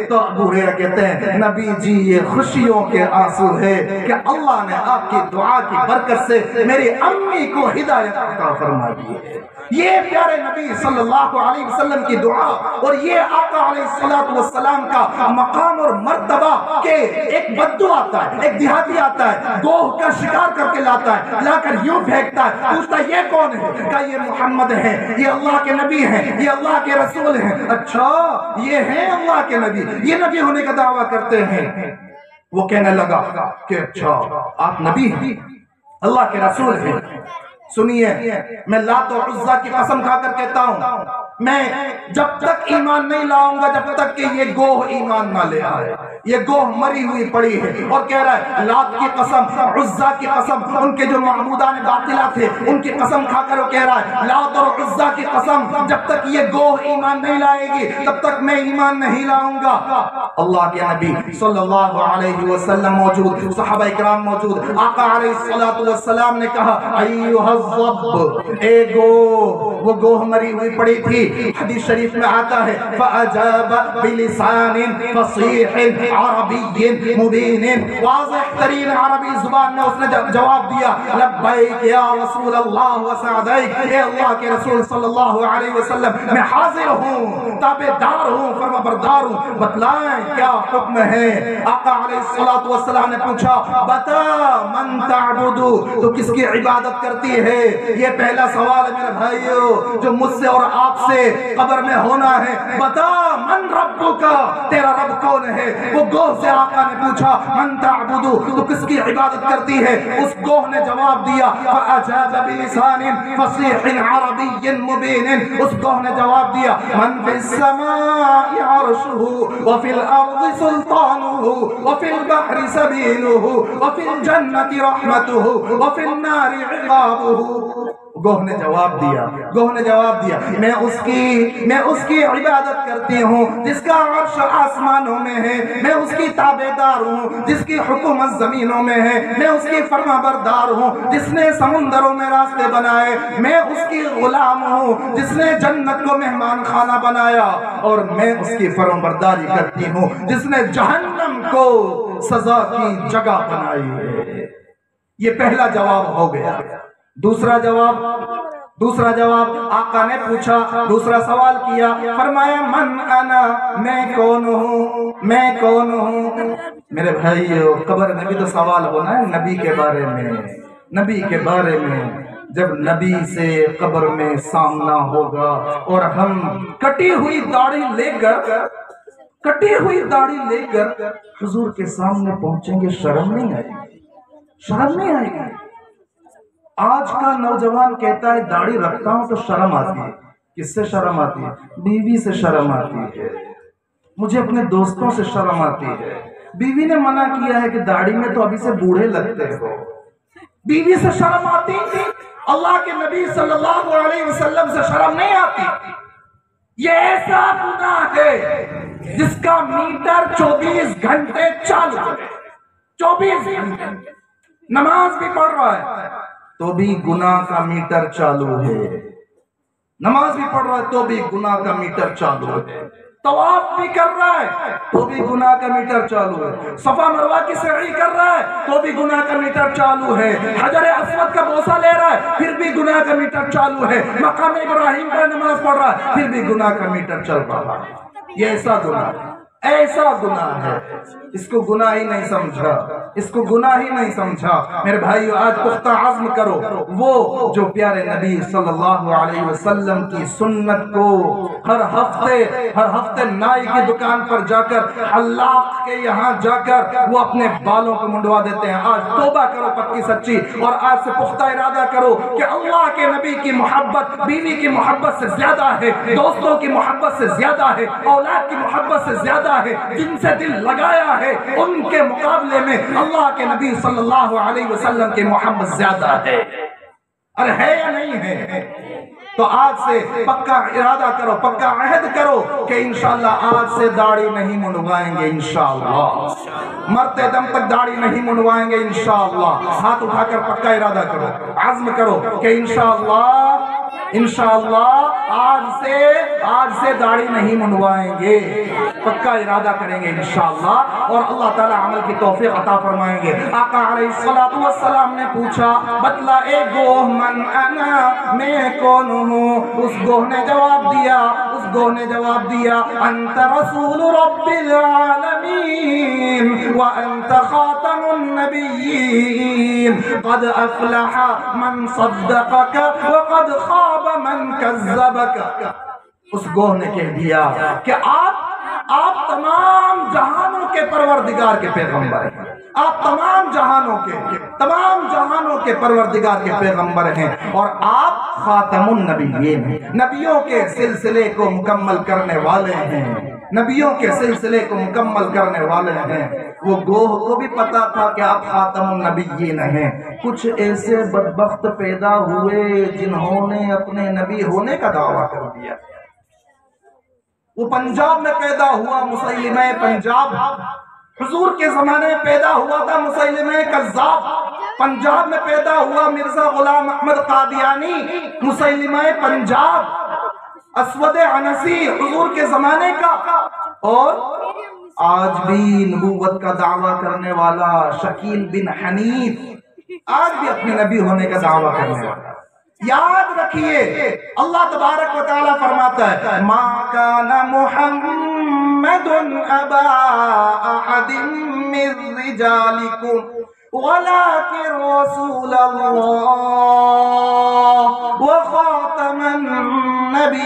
تو ابو ہریرہ کہتے ہیں نبی جی یہ خوشیوں کے آنسو ہے کہ اللہ نے آپ کی دعا کی برکت سے میری امی کو ہدایت عطا فرما دی ہے۔ یہ پیارے نبی صلی اللہ علیہ وسلم کی دعا اور یہ آقا علیہ السلام کا مقام اور مرتبہ کہ ایک بدو آتا ہے، ایک دیہاتی آتا ہے، گوہ کا شکار کر کے لاتا ہے، لا کر یوں پھینکتا ہے، پوچھتا ہے یہ کون ہے؟ کہا یہ محمد ہے، یہ اللہ کے نبی ہیں، یہ اللہ کے رسول ہیں۔ اچھا یہ ہیں اللہ کے نبی، یہ نبی ہونے کا دعویٰ کرتے ہیں۔ وہ کہنے لگا کہ اچھا آپ نبی ہیں، اللہ کے رسول ہیں، سنیے میں لات و عزا کی قسم کھا کر کہتا ہوں میں جب تک ایمان نہیں لاؤں گا جب تک کہ یہ گوہ ایمان نہ لے آئے. یہ گوہ مری ہوئی پڑی ہے اور کہہ رہا ہے لات کی قسم، عزا کی قسم، ان کے جو معبودان باطلہ تھے ان کی قسم کھا کر وہ کہہ رہا ہے لات اور عزا کی قسم جب تک یہ گوہ ایمان نہیں لائے گی تب تک میں ایمان نہیں لاؤں گا. اللہ کے نبی صلی اللہ علیہ وسلم موجود، صحابہ اکرام موجود، آقا علیہ السلام نے کہا ایوہ الضب، اے گوہ. وہ گوہ مری ہوئی پڑی تھی. حدیث شریف میں آتا ہے فَأَجَابَ بِلِسَانٍ فَصِيحٍ عَرَبِيٍّ مُبِينٍ، واضح ترین عربی زبان میں اس نے جواب دیا لبیک یا رسول اللہ وسعدیک، اے اللہ کے رسول صلی اللہ علیہ وسلم میں حاضر ہوں، تابعدار ہوں، فرما بردار ہوں، بتلائیں کیا حکم ہے. آقا علیہ السلام نے پوچھا بتا من تعبدو، تو کس کی عبادت کرتی ہے. یہ پہلا سوال ہے میرے بھائیو جو مجھ سے اور آپ سے قبر میں ہونا ہے. بتا من ربکا، تیرا رب کون ہے. وہ گوہ سے آقا نے پوچھا من تعبدو، تو کس کی عبادت کرتی ہے. اس گوہ نے جواب دیا فاجاب بلسان فصیح عربی مبین، اس گوہ نے جواب دیا من فی السماء عرشہ وفی الارض سلطانہ وفی البحر سبیلہ وفی الجنت رحمتہ وفی النار عقابہ. گوہ نے جواب دیا، گوہ نے جواب دیا میں اس کی عبادت کرتی ہوں جس کا عرش آسمانوں میں ہے، میں اس کی تابعدار ہوں جس کی حکومت زمینوں میں ہے، میں اس کی فرما بردار ہوں جس نے سمندروں میں راستے بنائے، میں اس کی غلام ہوں جس نے جنت کو مہمان خانہ بنایا، اور میں اس کی فرما برداری کرتی ہوں جس نے جہنم کو سزا کی جگہ بنائی ہے. یہ پہلا جواب ہو گیا. دوسرا جواب آقا نے پوچھا، دوسرا سوال کیا، فرمایا من انا، میں کون ہوں، میں کون ہوں. میرے بھائیو قبر میں بھی تو سوال ہونا ہے نبی کے بارے میں. نبی کے بارے میں جب نبی سے قبر میں سامنا ہوگا اور ہم کٹی ہوئی داڑھی لے کر حضور کے سامنے پہنچیں گے، شرم نہیں آئے گی، شرم نہیں آئے گی. آج کا نوجوان کہتا ہے داڑھی رکھتا ہوں تو شرم آتی ہے. کس سے شرم آتی ہے؟ بیوی سے شرم آتی ہے، مجھے اپنے دوستوں سے شرم آتی ہے. بیوی نے منع کیا ہے کہ داڑھی میں تو ابھی سے بوڑھے لگتے ہو، بیوی سے شرم آتی. اللہ کے نبی صلی اللہ علیہ وسلم سے شرم نہیں آتی. یہ ایسا گناہ ہے جس کا میٹر 24 گھنٹے چالو ہے. 24 گھنٹے نماز بھی پڑھ رہا ہے تو بھی گناہ کا میٹر چالو ہے، نماز بھی پڑھ رہا ہے تو بھی گناہ کا میٹر چالو ہے، طواف بھی کر رہا ہے تو بھی گناہ کا میٹر چالو ہے، صفا مروہ کی سعی کر رہا ہے تو بھی گناہ کا میٹر چالو ہے، حجر اسود کا بوسہ لے رہا ہے پھر بھی گناہ کا میٹر چالو ہے، مقام ابراہیم پر نماز پڑھ رہا ہے پھر بھی گناہ کا میٹر چل رہا ہے. یہ ایسا گناہ ہے، ایسا گناہ ہے. اس کو گناہ ہی نہیں سمجھا، اس کو گناہ ہی نہیں سمجھا. میرے بھائیو آج پختہ عزم کرو، وہ جو پیارے نبی صلی اللہ علیہ وسلم کی سنت کو ہر ہفتے نائی کی دکان پر جا کر، حلاق کے یہاں جا کر وہ اپنے بالوں کو منڈوا دیتے ہیں. آج توبہ کرو پکی سچی اور آج سے پختہ ارادہ کرو کہ اللہ کے نبی کی محبت بیوی کی محبت سے زیادہ ہے، دوستوں کی محبت سے زیادہ ہے، اولاد کی محبت سے زیادہ ہے. جن سے دل لگایا ہے ان کے مقابلے میں اللہ کے نبی صلی اللہ علیہ وسلم کی محبت زیادہ ہے. اور ہے یا نہیں ہے؟ تو آج سے پکا ارادہ کرو، پکا عہد کرو کہ انشاءاللہ آج سے داڑھی نہیں منڈوائیں گے، انشاءاللہ مرتے دم تک داڑھی نہیں منڈوائیں گے انشاءاللہ. ہاتھ اٹھا کر پکا ارادہ کرو، عزم کرو کہ انشاءاللہ آج سے داڑھی نہیں منڈوائیں گے، پکا ارادہ کریں گے انشاءاللہ اور اللہ تعالیٰ عمل کی توفیق عطا فرمائیں گے. آقا علیہ السلام نے پوچھا بتلا اے گوہ من انا، میں کون ہوں. اس گوہ نے جواب دیا انت رسول رب العالمین وانت خاتم النبیین قد افلح من صدقك وقد خاب من کذبك. اس گوہ نے کہہ دیا کہ آپ آپ تمام جہانوں کے پروردگار کے پیغمبر ہیں، آپ تمام جہانوں کے پروردگار کے پیغمبر ہیں، اور آپ خاتم النبیین ہیں، نبیوں کے سلسلے کو مکمل کرنے والے ہیں، نبیوں کے سلسلے کو مکمل کرنے والے ہیں۔ وہ گوہ کو بھی پتا تھا کہ آپ خاتم النبیین ہیں۔ کچھ ایسے بدبخت پیدا ہوئے جنہوں نے اپنے نبی ہونے کا دعویٰ کر دیا۔ وہ پنجاب میں پیدا ہوا مسیلمہ پنجاب، حضور کے زمانے میں پیدا ہوا تھا مسیلمہ کذاب، پنجاب میں پیدا ہوا مرزا غلام احمد قادیانی، مسیلمہ پنجاب، اسود عنسی حضور کے زمانے کا، اور آج بھی نبوت کا دعویٰ کرنے والا شکیل بن حنیف آج بھی اپنے نبی ہونے کا دعویٰ کرنے والا۔ یاد رکھیے اللہ تبارک و تعالیٰ فرماتا ہے ما کان محمد ابا احد من رجالکم ولكن رسول اللہ وخاتم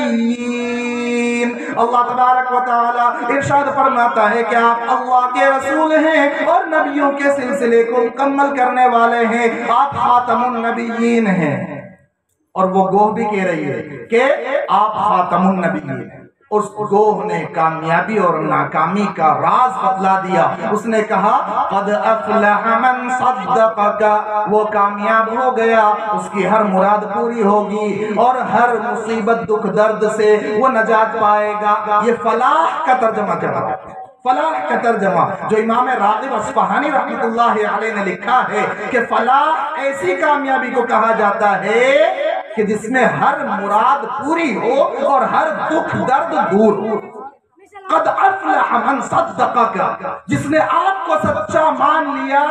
النبیین۔ اللہ تبارک و تعالیٰ ارشاد فرماتا ہے کہ آپ اللہ کے رسول ہیں اور نبیوں کے سلسلے کو مکمل کرنے والے ہیں، آپ خاتم النبیین ہیں۔ اور وہ گوہ بھی کہہ رہی ہے کہ آپ خاتم النبیین ہیں۔ اس گوہ نے کامیابی اور ناکامی کا راز بتلا دیا۔ اس نے کہا قد افلح من صدقک، وہ کامیاب ہو گیا، اس کی ہر مراد پوری ہوگی اور ہر مصیبت دکھ درد سے وہ نجات پائے گا۔ یہ فلاح کا ترجمہ کرتا ہے، فلاح کا ترجمہ جو امام راغب اصفہانی رحمۃ اللہ علیہ نے لکھا ہے کہ فلاح ایسی کامیابی کو کہا جاتا ہے کہ جس میں ہر مراد پوری ہو اور ہر دکھ درد دور ہو۔ قد افلح من صدقک، جس نے آپ کو سچا مان لیا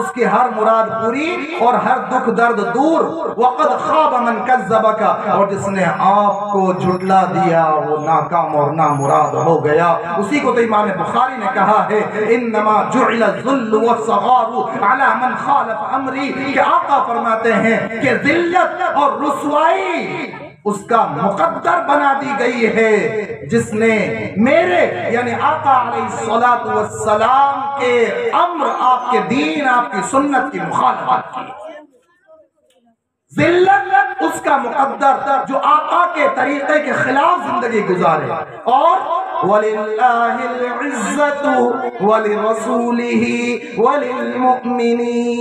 اس کی ہر مراد پوری اور ہر دکھ درد دور۔ وقد خاب من کذبک، اور جس نے آپ کو جھٹلا دیا وہ ناکام اور نامراد ہو گیا۔ اسی کو تو امام بخاری نے کہا ہے انما جعل الذل والصغار على من خالف امری، کہ آقا فرماتے ہیں کہ ذلت اور رسوائی اس کا مقدر بنا دی گئی ہے جس نے میرے یعنی آقا علیہ السلام کے امر، آپ کے دین، آپ کی سنت کی مخالفت کی۔ ذلت اس کا مقدر جو آقا کے طریقے کے خلاف زندگی گزارے۔ اور وَلِلَّهِ الْعِزَّةُ وَلِرَسُولِهِ وَلِلْمُؤْمِنِينَ،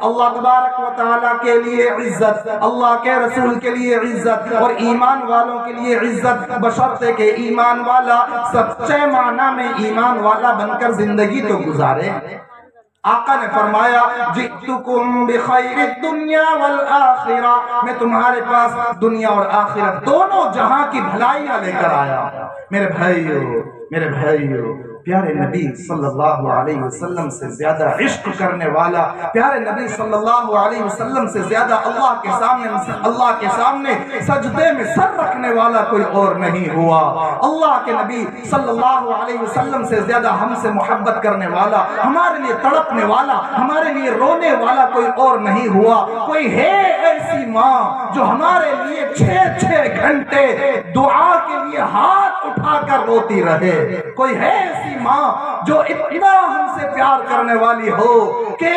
اللہ تبارک و تعالیٰ کے لیے عزت، اللہ کے رسول کے لیے عزت اور ایمان والوں کے لیے عزت، بشرطے کہ ایمان والا سچے معنی میں ایمان والا بن کر زندگی تو گزارے۔ آقا نے فرمایا جئتکم بخیر الدنیا والآخرہ، میں تمہارے پاس دنیا اور آخرت دونوں جہاں کی بھلائیاں لے کر آیا۔ میرے بھائیو پیارے نبی صلی اللہ علیہ وسلم سے زیادہ عشق کرنے والا، پیارے نبی صلی اللہ علیہ وسلم سے زیادہ اللہ کے سامنے سجدے میں سر رکھنے والا کوئی اور نہیں ہوا۔ اللہ کے نبی صلی اللہ علیہ وسلم سے زیادہ ہم سے محبت کرنے والا، ہمارے لیے تڑپنے والا، ہمارے لیے رونے والا کوئی اور نہیں ہوا۔ کوئی ہے ایسی ماں جو ہمارے لیے 6 گھنٹے دعا کے لیے ہاتھ اٹھا کر روتی رہے؟ کوئی ہے ایسی ماں جو اتنا ہم سے پیار کرنے والی ہو کہ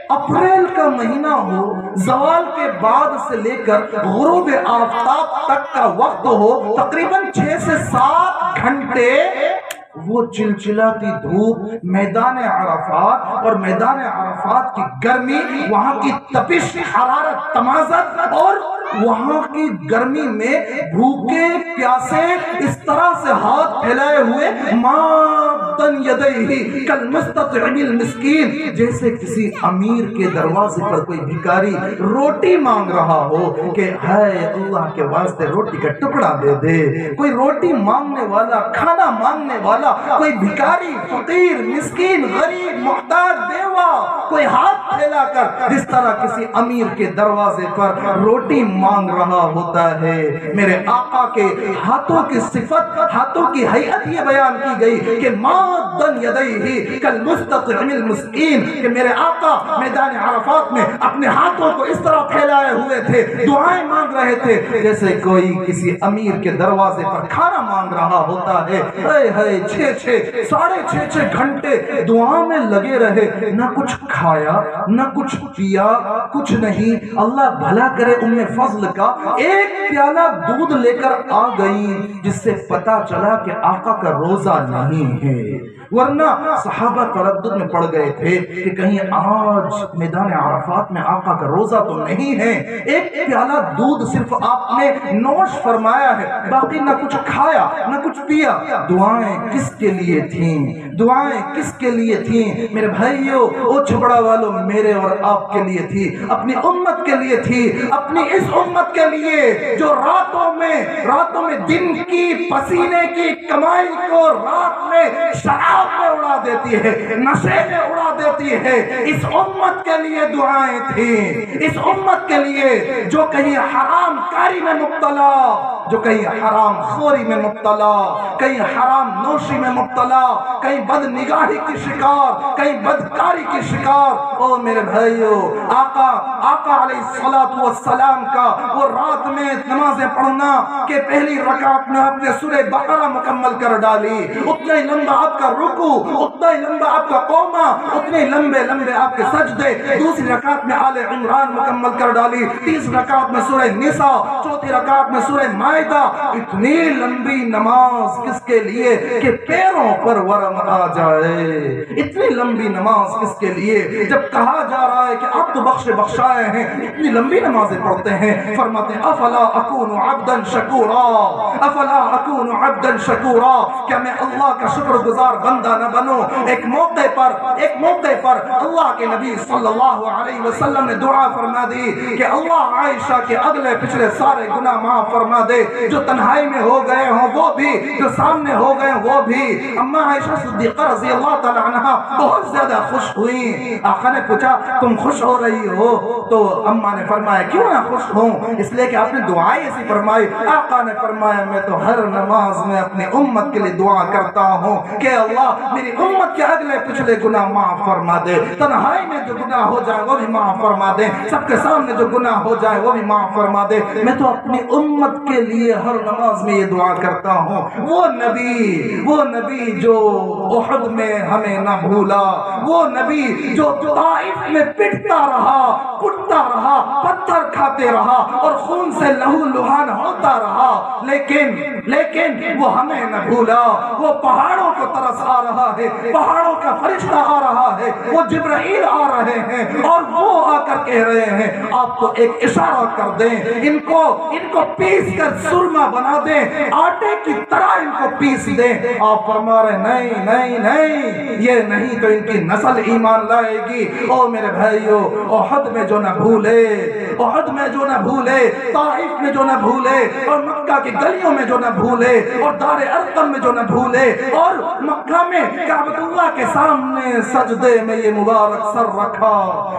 اپریل کا مہینہ ہو، زوال کے بعد سے لے کر غروب آفتاب تک کا وقت ہو، تقریباً 6 سے 7 گھنٹے وہ چلچلاتی دھوپ، میدان عرفات اور میدان عرفات کی گرمی، وہاں کی تپش، حرارت، تمازت اور وہاں کی گرمی میں بھوکے پیاسے اس طرح سے ہاتھ پھیلائے ہوئے مادن یدیہ کالمستطعم المسکین، جیسے کسی امیر کے دروازے پر کوئی بھکاری روٹی مانگ رہا ہو کہ ہے اللہ کے واسطے روٹی کا ٹکڑا دے دے۔ کوئی روٹی مانگنے والا، کھانا مانگنے والا، کوئی بھکاری، فقیر، مسکین، غریب، محتاج، بیوہ ہوا کوئی ہاتھ پھیلا کر جس طرح کسی امیر کے دروازے پر روٹی مانگ رہا ہوتا ہے. میرے آقا کے ہاتھوں کی صفت، ہاتھوں کی ہیئت یہ بیان کی گئی کہ مادن یدیہ کالمستطعم المسکین، کہ میرے آقا میدان عرفات میں اپنے ہاتھوں کو اس طرح پھیلائے ہوئے تھے، دعائیں مانگ رہے تھے جیسے کوئی کسی امیر کے دروازے پر کھانا مانگ رہا ہوتا ہے. اے ہے 6 گھنٹے دعا میں لگے رہے، نہ کچھ کھایا نہ کچھ پیا، کچھ نہیں. اللہ بھلا کرے ام فضل کا ایک پیالہ دودھ لے کر آ گئی جس سے پتا چلا کہ آقا کا روزہ نہیں ہے، ورنہ صحابہ تردد میں پڑ گئے تھے کہ کہیں آج میدان عرفات میں آقا کا روزہ تو نہیں ہے. ایک پیالہ دودھ صرف آپ نے نوش فرمایا ہے، باقی نہ کچھ کھایا نہ کچھ پیا. دعائیں کس کے لیے تھیں؟ دعائیں کس کے لیے تھیں میرے بھائیوں؟ او جھگڑا والوں، میرے اور آپ کے لیے تھی، اپنی امت کے لیے تھی، اپنی اس امت کے لیے جو راتوں میں دن کی پسینے کی کمائی کو رات میں شراب میں اڑا دیتی ہے، نشے میں اڑا دیتی ہے. اس امت کے لیے دعائیں تھیں، اس امت کے لیے جو کہیں حرام کاری میں مبتلا، جو کہیں حرام خوری میں مبتلا، کہیں حرام نوشی میں مبتلا، کہیں بد نگاہی کی شکار، کہیں بدکاری کی شکار. او میرے بھائیو، آقا علیہ السلام کا وہ رات میں نمازیں پڑھنا کہ پہلی رکعت میں آپ نے سورہ بقرہ مکمل کر ڈالی، اتنا ہی لمبا آپ کا رکوع، اتنا ہی لمبا آپ کا قومہ، اتنے لمبے آپ کے سجدے. دوسری رکعت میں آل عمران مکمل کر ڈالی، تیسری رکعت میں سورہ نساء، چوتھی رکعت میں سورہ مائدہ. اتنی لمبی نماز کس کے لیے کہ پیروں پر ورم آ جائے؟ اتنی لمبی نماز کس کے لیے؟ جب کہا جا رہا ہے کہ آپ تو بخشائے ہیں، اتنی لمبی نمازیں پڑھتے ہیں. فرماتے ہیں افلا اکون عبدا شکورا، افلا اکون عبدا شکورا، کیا میں اللہ کا شکر گزار بندہ نہ بنوں؟ ایک موقع پر اللہ کے نبی صلی اللہ علیہ وسلم نے دعا فرما دی کہ اللہ عائشہ کے اگلے پچھلے سارے گناہ معاف فرما دے، جو تنہائی میں ہو گئے ہوں وہ بھی، جو سامنے ہو گئے وہ بھی. اما عائشہ صدیقہ رضی اللہ تعالی عنہا بہت زیادہ خوش ہوئی. آقا نے پوچھا تم خوش ہو رہی ہو؟ تو اما نے فرمایا کیوں نہ خوش ہوں، اس لیے کہ آپ نے دعائیں ایسی فرمائی. آقا نے فرمایا میں تو ہر نماز میں اپنی امت کے لیے دعا کرتا ہوں کہ اللہ میری امت کے اگلے پچھلے گناہ معاف فرما دے، تنہائی میں جو گناہ ہو جائے وہ بھی معاف فرما دے، سب کے سامنے جو گناہ ہو جائے وہ بھی معاف فرما دے. میں تو اپنی امت کے لیے ہر نماز میں یہ دعا کرتا ہوں. وہ نبی جو احد میں ہمیں نہ بھولا، وہ نبی جو طائف میں پٹتا رہا، کٹتا رہا، پتھر کھاتے رہا اور خون سے لہو لہان ہوتا رہا، لیکن وہ ہمیں نہ بھولا. وہ پہاڑوں کو ترس آ رہا ہے، پہاڑوں کا فرشتہ آ رہا ہے، وہ جبرائیل آ رہے ہیں اور وہ آ کر کہہ رہے ہیں آپ تو ایک اشارہ کر دیں، ان کو پیس کر سرما بنا دیں، آٹے کی طرح ان کو پیس دیں. آپ فرما رہے نہیں، یہ نہیں تو ان کی نسل ایمان لائے گی. او میرے بھائیو، احد میں جو نہ بھولے، طائف میں جو نہ بھولے، اور مکہ کی گلیوں میں جو نہ بھولے، اور دار ارقم میں جو نہ بھولے، اور مکہ میں کعبۃ اللہ کے سامنے سجدے میں یہ مبارک سر رکھا،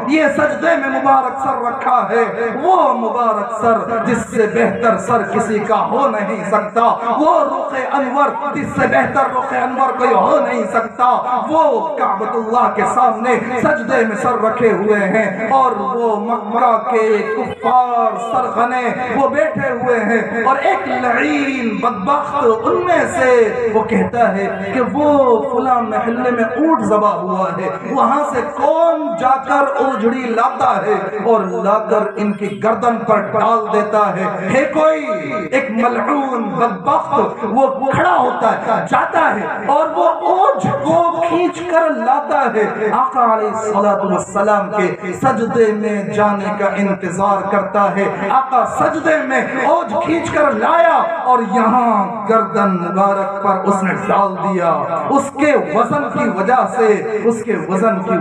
یہ سجدے میں مبارک سر رکھا ہے. وہ مبارک سر جس سے بہتر سر کسی کا ہو نہیں سکتا، وہ رخ انور جس سے بہتر رخ انور کوئی ہو نہیں سکتا. وہ کعبۃ اللہ کے سامنے سجدے میں سر رکھے ہوئے ہیں اور وہ مکہ کے کفار سرغنے وہ بیٹھے ہوئے ہیں، اور ایک لعین بدبخت ان میں سے وہ کہتا ہے کہ وہ فلاں محلے میں اونٹ ذبح ہوا ہے، وہاں سے کون جا کر اجڑی لاتا ہے اور لا کر ان کی گردن پر ڈال دیتا ہے کوئی ایک ملعون بدبخت وہ کھڑا ہوتا ہے، جاتا ہے اور وہ اوج کو کھینچ کر لاتا ہے. آقا علیہ السلام کے سجدے میں جانے کا انتظار کرتا ہے. آقا سجدے میں اوج کھینچ کر لایا اور یہاں گردن مبارک پر اس نے ڈال دیا. اس کے وزن کی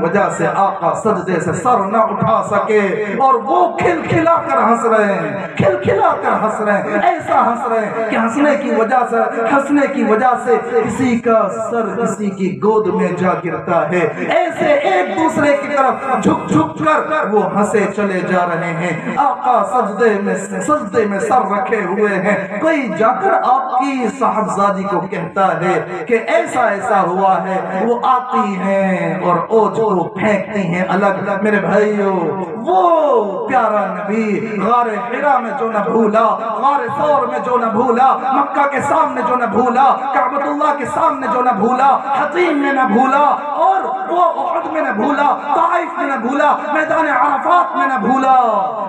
وجہ سے آقا سجدے سے سر نہ اٹھا سکے اور وہ کھلکھلا کر ہنس رہے ہیں، ایسا ہنس رہے ہیں کہ ہنسنے کی وجہ سے کسی کا سر کسی کی گود میں جا گرتا ہے. ایسے ایک دوسرے کی طرف جھک جھک کر وہ ہنسے چلے جا رہے ہیں. آقا سجدے میں سر رکھے ہوئے ہیں. کوئی جا کر آپ کی صاحبزادی کو کہتا ہے کہ ایسا ایسا ہوا ہے. وہ آتی ہیں اور اوجھ کو پھینکتی ہیں الگ. میرے بھائیو وہ پیارا نبی غار حرا میں جو نہ بھولا, غار ثور میں جو نہ بھولا, مکہ کے سامنے جو نہ بھولا, کعبۃ اللہ کے سامنے جو نہ بھولا, حطیم میں نہ بھولا, اور وہ احد میں نہ بھولا, طائف میں نہ بھولا, میدان عرفات میں نہ بھولا,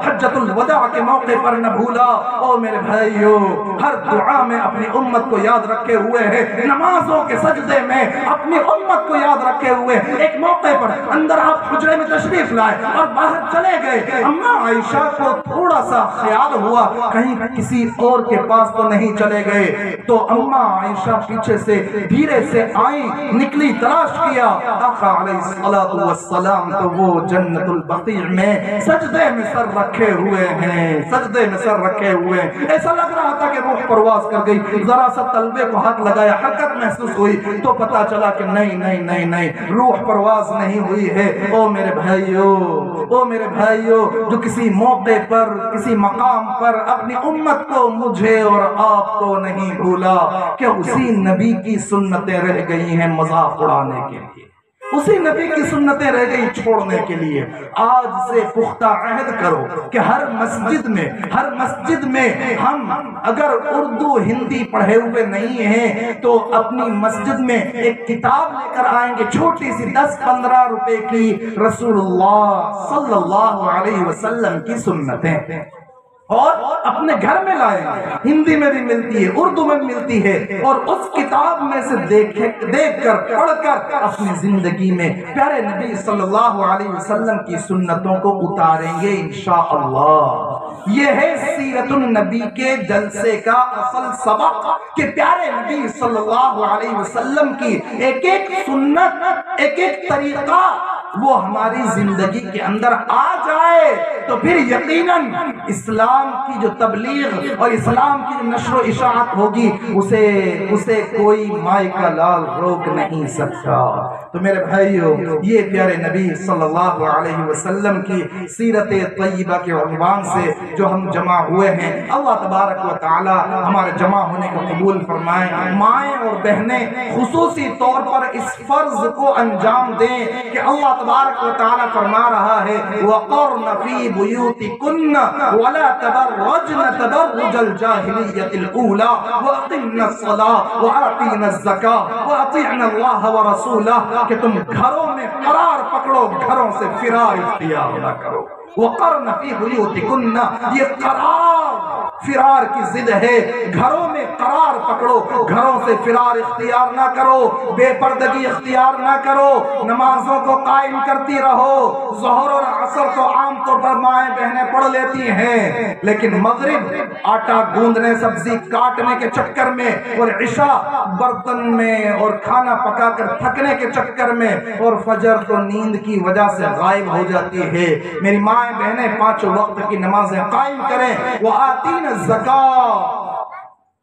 حجۃ الوداع کے موقع پر نہ بھولا. او میرے بھائیو ہر دعا میں اپنی امت کو یاد رکھے ہوئے ہیں, نمازوں کے سجدے میں اپنی امت کو یاد رکھے ہوئے. ایک موقع پر اندر آپ حجرے میں تشریف لائے اور باہر چلے گئے. اماں عائشہ کو تھوڑا سا خیال ہوا کہیں کسی اور کے پاس تو نہیں چلے گئے, تو اماں عائشہ پیچھے سے دھیرے سے آئیں, نکلی, تلاش کیا. آقا علیہ الصلوۃ والسلام تو وہ جنت البقیع میں سجدے میں سر رکھے ہوئے ہیں, سجدے میں سر رکھے ہوئے ہیں. ایسا لگ رہا تھا کہ روح پرواز کر گئی. ذرا سا تلوے کو ہاتھ لگایا, حرکت محسوس ہوئی تو پتا چلا کہ نہیں نہیں نہیں نہیں, روح پرواز نہیں ہوئی ہے. او میرے بھائیو, او میرے بھائیو, جو کسی موقع پر کسی مقام پر اپنی امت کو, مجھے اور آپ کو نہیں بھولا, کہ اسی نبی کی سنتیں رہ گئی ہیں مذاق اڑانے کے لیے, اسی نبی کی سنتیں رہ گئی چھوڑنے کے لیے. آج سے پختہ عہد کرو کہ ہر مسجد میں ہم اگر اردو ہندی پڑھے ہوئے نہیں ہیں تو اپنی مسجد میں ایک کتاب لے کر آئیں گے, چھوٹی سی 10-15 روپے کی, رسول اللہ صلی اللہ علیہ وسلم کی سنتیں, اور اپنے گھر میں لائیں. ہندی میں بھی ملتی ہے, اردو میں بھی ملتی ہے, اور اس کتاب میں سے دیکھ کر پڑھ کر اپنی زندگی میں پیارے نبی صلی اللہ علیہ وسلم کی سنتوں کو اتاریں گے انشاءاللہ. یہ ہے سیرت النبی کے جلسے کا اصل سبق, کہ پیارے نبی صلی اللہ علیہ وسلم کی ایک ایک سنت, ایک ایک طریقہ وہ ہماری زندگی کے اندر آ جائے تو پھر یقیناً اسلام کی جو تبلیغ اور اسلام کی جو نشر و اشاعت ہوگی اسے کوئی مائی کا لال روک نہیں سکتا. تو میرے بھائیو, یہ پیارے نبی صلی اللہ علیہ وسلم کی سیرت طیبہ کے عنوان سے جو ہم جمع ہوئے ہیں, اللہ تبارک و تعالی ہمارے جمع ہونے کو قبول فرمائیں. مائیں اور بہنیں خصوصی طور پر اس فرض کو انجام دیں کہ اللہ تبارک و تعالی فرما رہا ہے وَقَرْنَ فِي بُيُوتِكُنَّ وَلَا تَبَرَّجْنَ تَبَرُّجَ الْجَاهِلِيَّةِ الْأُولَى وَأَقِمْنَ الصَّلَاةَ وَآتِينَ الزَّكَاةَ وَأَطِعْنَ اللَّهَ وَرَسُولَهُ, کہ تم گھروں میں قرار پکڑو, گھروں سے فرار اختیار نہ کرو. وَقَرْنَ فِي بُيُوتِكُنَّ, یہ قرار فرار کی ضد ہے. گھروں میں قرار پکڑو, گھروں سے فرار اختیار نہ کرو, بے پردگی اختیار نہ کرو, نمازوں کو قائم کرتی رہو. ظہر اور عصر تو عام طور پر مائیں بہنیں پڑھ لیتی ہیں, لیکن مغرب آٹا گوندنے, سبزی کاٹنے کے چکر میں, اور عشاء برتن میں اور کھانا پکا کر تھکنے کے چکر میں, اور فجر تو نیند کی وجہ سے غائب ہو جاتی ہے. میری مائیں بہنیں 5 وقت کی نمازیں قائم کریں. وَآتِينَ الزَّكَاةَ,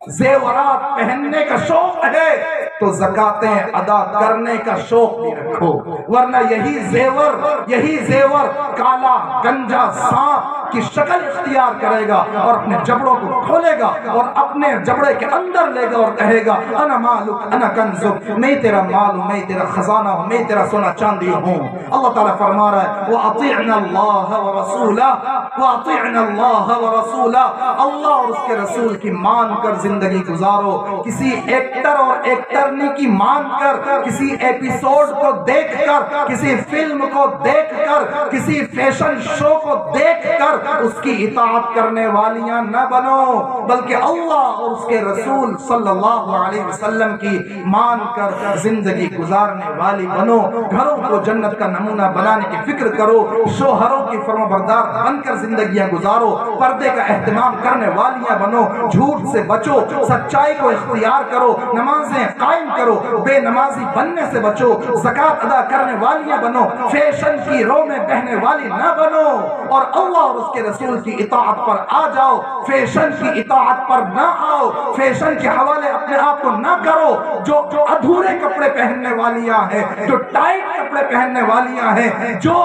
زیورات پہننے کا شوق ہے تو زکاتیں ادا کرنے کا شوق بھی رکھو, ورنہ یہی زیور کالا گنجا سانپ کی شکل اختیار کرے گا اور اپنے جبڑوں کو کھولے گا اور اپنے جبڑے کے اندر لے گا اور کہے گا انا مالک انا کنزک, میں تیرا مال ہوں, میں تیرا خزانہ ہوں, میں تیرا سونا چاندی ہوں. اللہ تعالیٰ فرما رہا ہے وَأَطِعْنَ اللَّهَ وَرَسُولَهُ وَأَطِعْنَ اللَّهَ وَرَسُولَهُ, اللہ اور اس کے رسول کی مان کر زندگی گزارو. کسی ایکٹر اور ایکٹرنی کی مان کر, کسی ایپیسوڈ کو دیکھ کر, کسی فلم کو دیکھ کر, کسی فیشن شو کو دیکھ کر اس کی اطاعت کرنے والیاں نہ بنو, بلکہ اللہ اور اس کے رسول صلی اللہ علیہ وسلم کی مان کر زندگی گزارنے والی بنو. گھروں کو جنت کا نمونہ بنانے کی فکر کرو, شوہروں کی فرما بردار بن کر زندگیاں گزارو, پردے کا اہتمام کرنے والیاں بنو, جھوٹ سے بچو, سچائی کو اختیار کرو, نمازیں قائم کرو, بے نمازی بننے سے بچو, زکوٰۃ ادا کرنے والیاں بنو, فیشن کی رو میں بہنے والی نہ بنو, اور اللہ اور اس کے رسول کی اطاعت پر آ جاؤ، فیشن کی اطاعت پر نہ آؤ، فیشن کے حوالے اپنے آپ کو نہ کرو۔ جو ادھورے کپڑے پہننے والیاں ہیں، جو ٹائٹ کپڑے پہننے والیاں ہیں، جو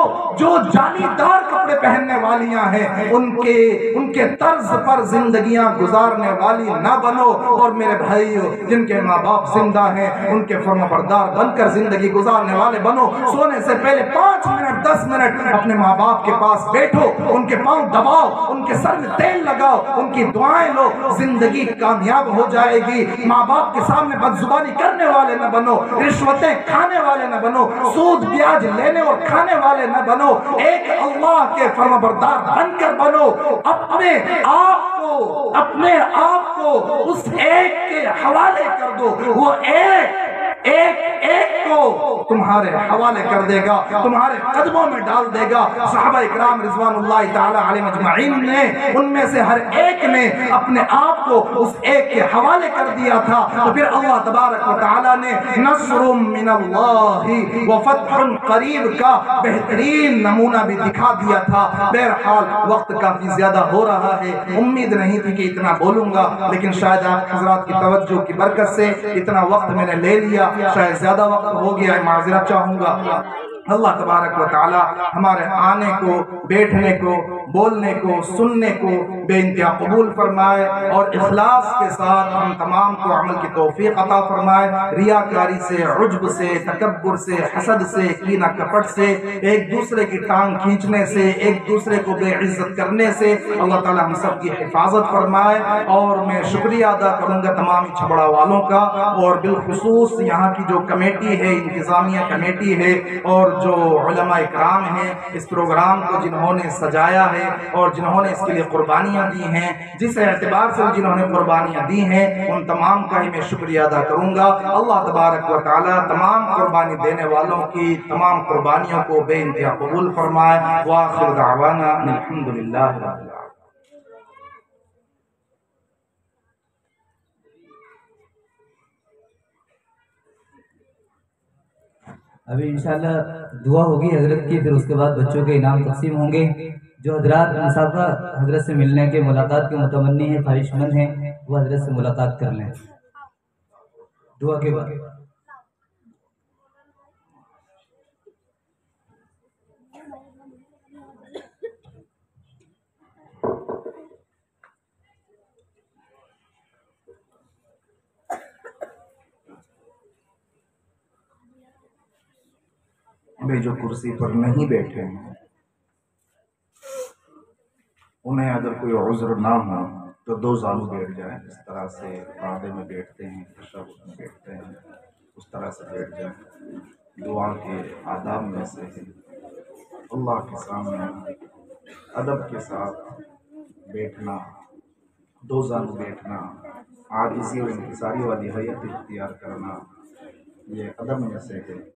جالی دار کپڑے پہننے والیاں ہیں، ان کے طرز پر زندگیاں گزارنے والی نہ بنو۔ اور میرے بھائیو، جن کے ماں باپ زندہ ہیں ان کے فرما بردار بن کر زندگی گزارنے والے بنو۔ سونے سے پہلے 5 منٹ 10 منٹ اپنے ماں باپ کے پاس بیٹھو، ان کے پاؤں دباؤ، ان کے سر میں تیل لگاؤ، ان کی دعائیں لو، زندگی کامیاب ہو جائے گی۔ ماں باپ کے سامنے بدزبانی کرنے والے نہ بنو، رشوتیں کھانے والے نہ بنو، سود بیاج لینے اور کھانے والے نہ بنو، ایک اللہ کے فرما بردار بن کر بنو۔ اپنے آپ کو اس ایک کے حوالے کر دو، وہ ایک کو تمہارے حوالے کر دے گا، تمہارے قدموں میں ڈال دے گا۔ صحابہ اکرام رضوان اللہ تعالی علیہم اجمعین نے، ان میں سے ہر ایک نے اپنے آپ کو اس ایک کے حوالے کر دیا تھا، تو پھر اللہ تبارک و تعالی نے نصر من اللہ وفتح قریب کا بہترین نمونہ بھی دکھا دیا تھا۔ بہرحال وقت کافی زیادہ ہو رہا ہے، امید نہیں تھی کہ اتنا بولوں گا، لیکن شاید آپ حضرات کی توجہ کی برکت سے اتنا وقت میں نے لے لیا، شاید زیادہ وقت ہو گیا ہے، معذرت چاہوں گا۔ اللہ تبارک و تعالی ہمارے آنے کو، بیٹھنے کو، بولنے کو، سننے کو بے انتہا قبول فرمائے، اور اخلاص کے ساتھ ہم تمام کو عمل کی توفیق عطا فرمائے۔ ریاکاری سے، عجب سے، تکبر سے، حسد سے، کینہ کپٹ سے، ایک دوسرے کی ٹانگ کھینچنے سے، ایک دوسرے کو بے عزت کرنے سے اللہ تعالی ہم سب کی حفاظت فرمائے۔ اور میں شکریہ ادا کروں گا تمام چھبڑا والوں کا، اور بالخصوص یہاں کی جو کمیٹی ہے، انتظامیہ کمیٹی ہے، اور جو علماء اکرام ہیں، اس پروگرام کو جنہوں نے سجایا ہے اور جنہوں نے اس کے لیے قربانیاں دی ہیں، جس اعتبار سے جنہوں نے قربانیاں دی ہیں، ان تمام کا ہی میں شکریہ ادا کروں گا۔ اللہ تبارک و تعالی تمام قربانی دینے والوں کی تمام قربانیوں کو بے انتہا قبول فرمائے۔ وآخر دعوانا الحمدللہ رب العالمین۔ ابھی انشاءاللہ دعا ہوگی حضرت کی، پھر اس کے بعد بچوں کے انعام تقسیم ہوں گے۔ جو حضرات مسافہ حضرت سے ملنے کے، ملاقات کے متمنی ہیں، خواہش مند ہیں، وہ حضرت سے ملاقات کر لیں دعا کے بعد۔ بھی جو کرسی پر نہیں بیٹھے ہیں انہیں اگر کوئی عذر نہ ہو تو 2 زانو بیٹھ جائیں، اس طرح سے قاعدے میں بیٹھتے ہیں، تشہد میں بیٹھتے ہیں، اس طرح سے بیٹھ جائیں۔ دعا کے آداب میں سے ہے اللہ کے سامنے ادب کے ساتھ بیٹھنا، 2 زانو بیٹھنا، عاجزی اور انکساری والی حیت اختیار کرنا، یہ ادب میں سے ہے۔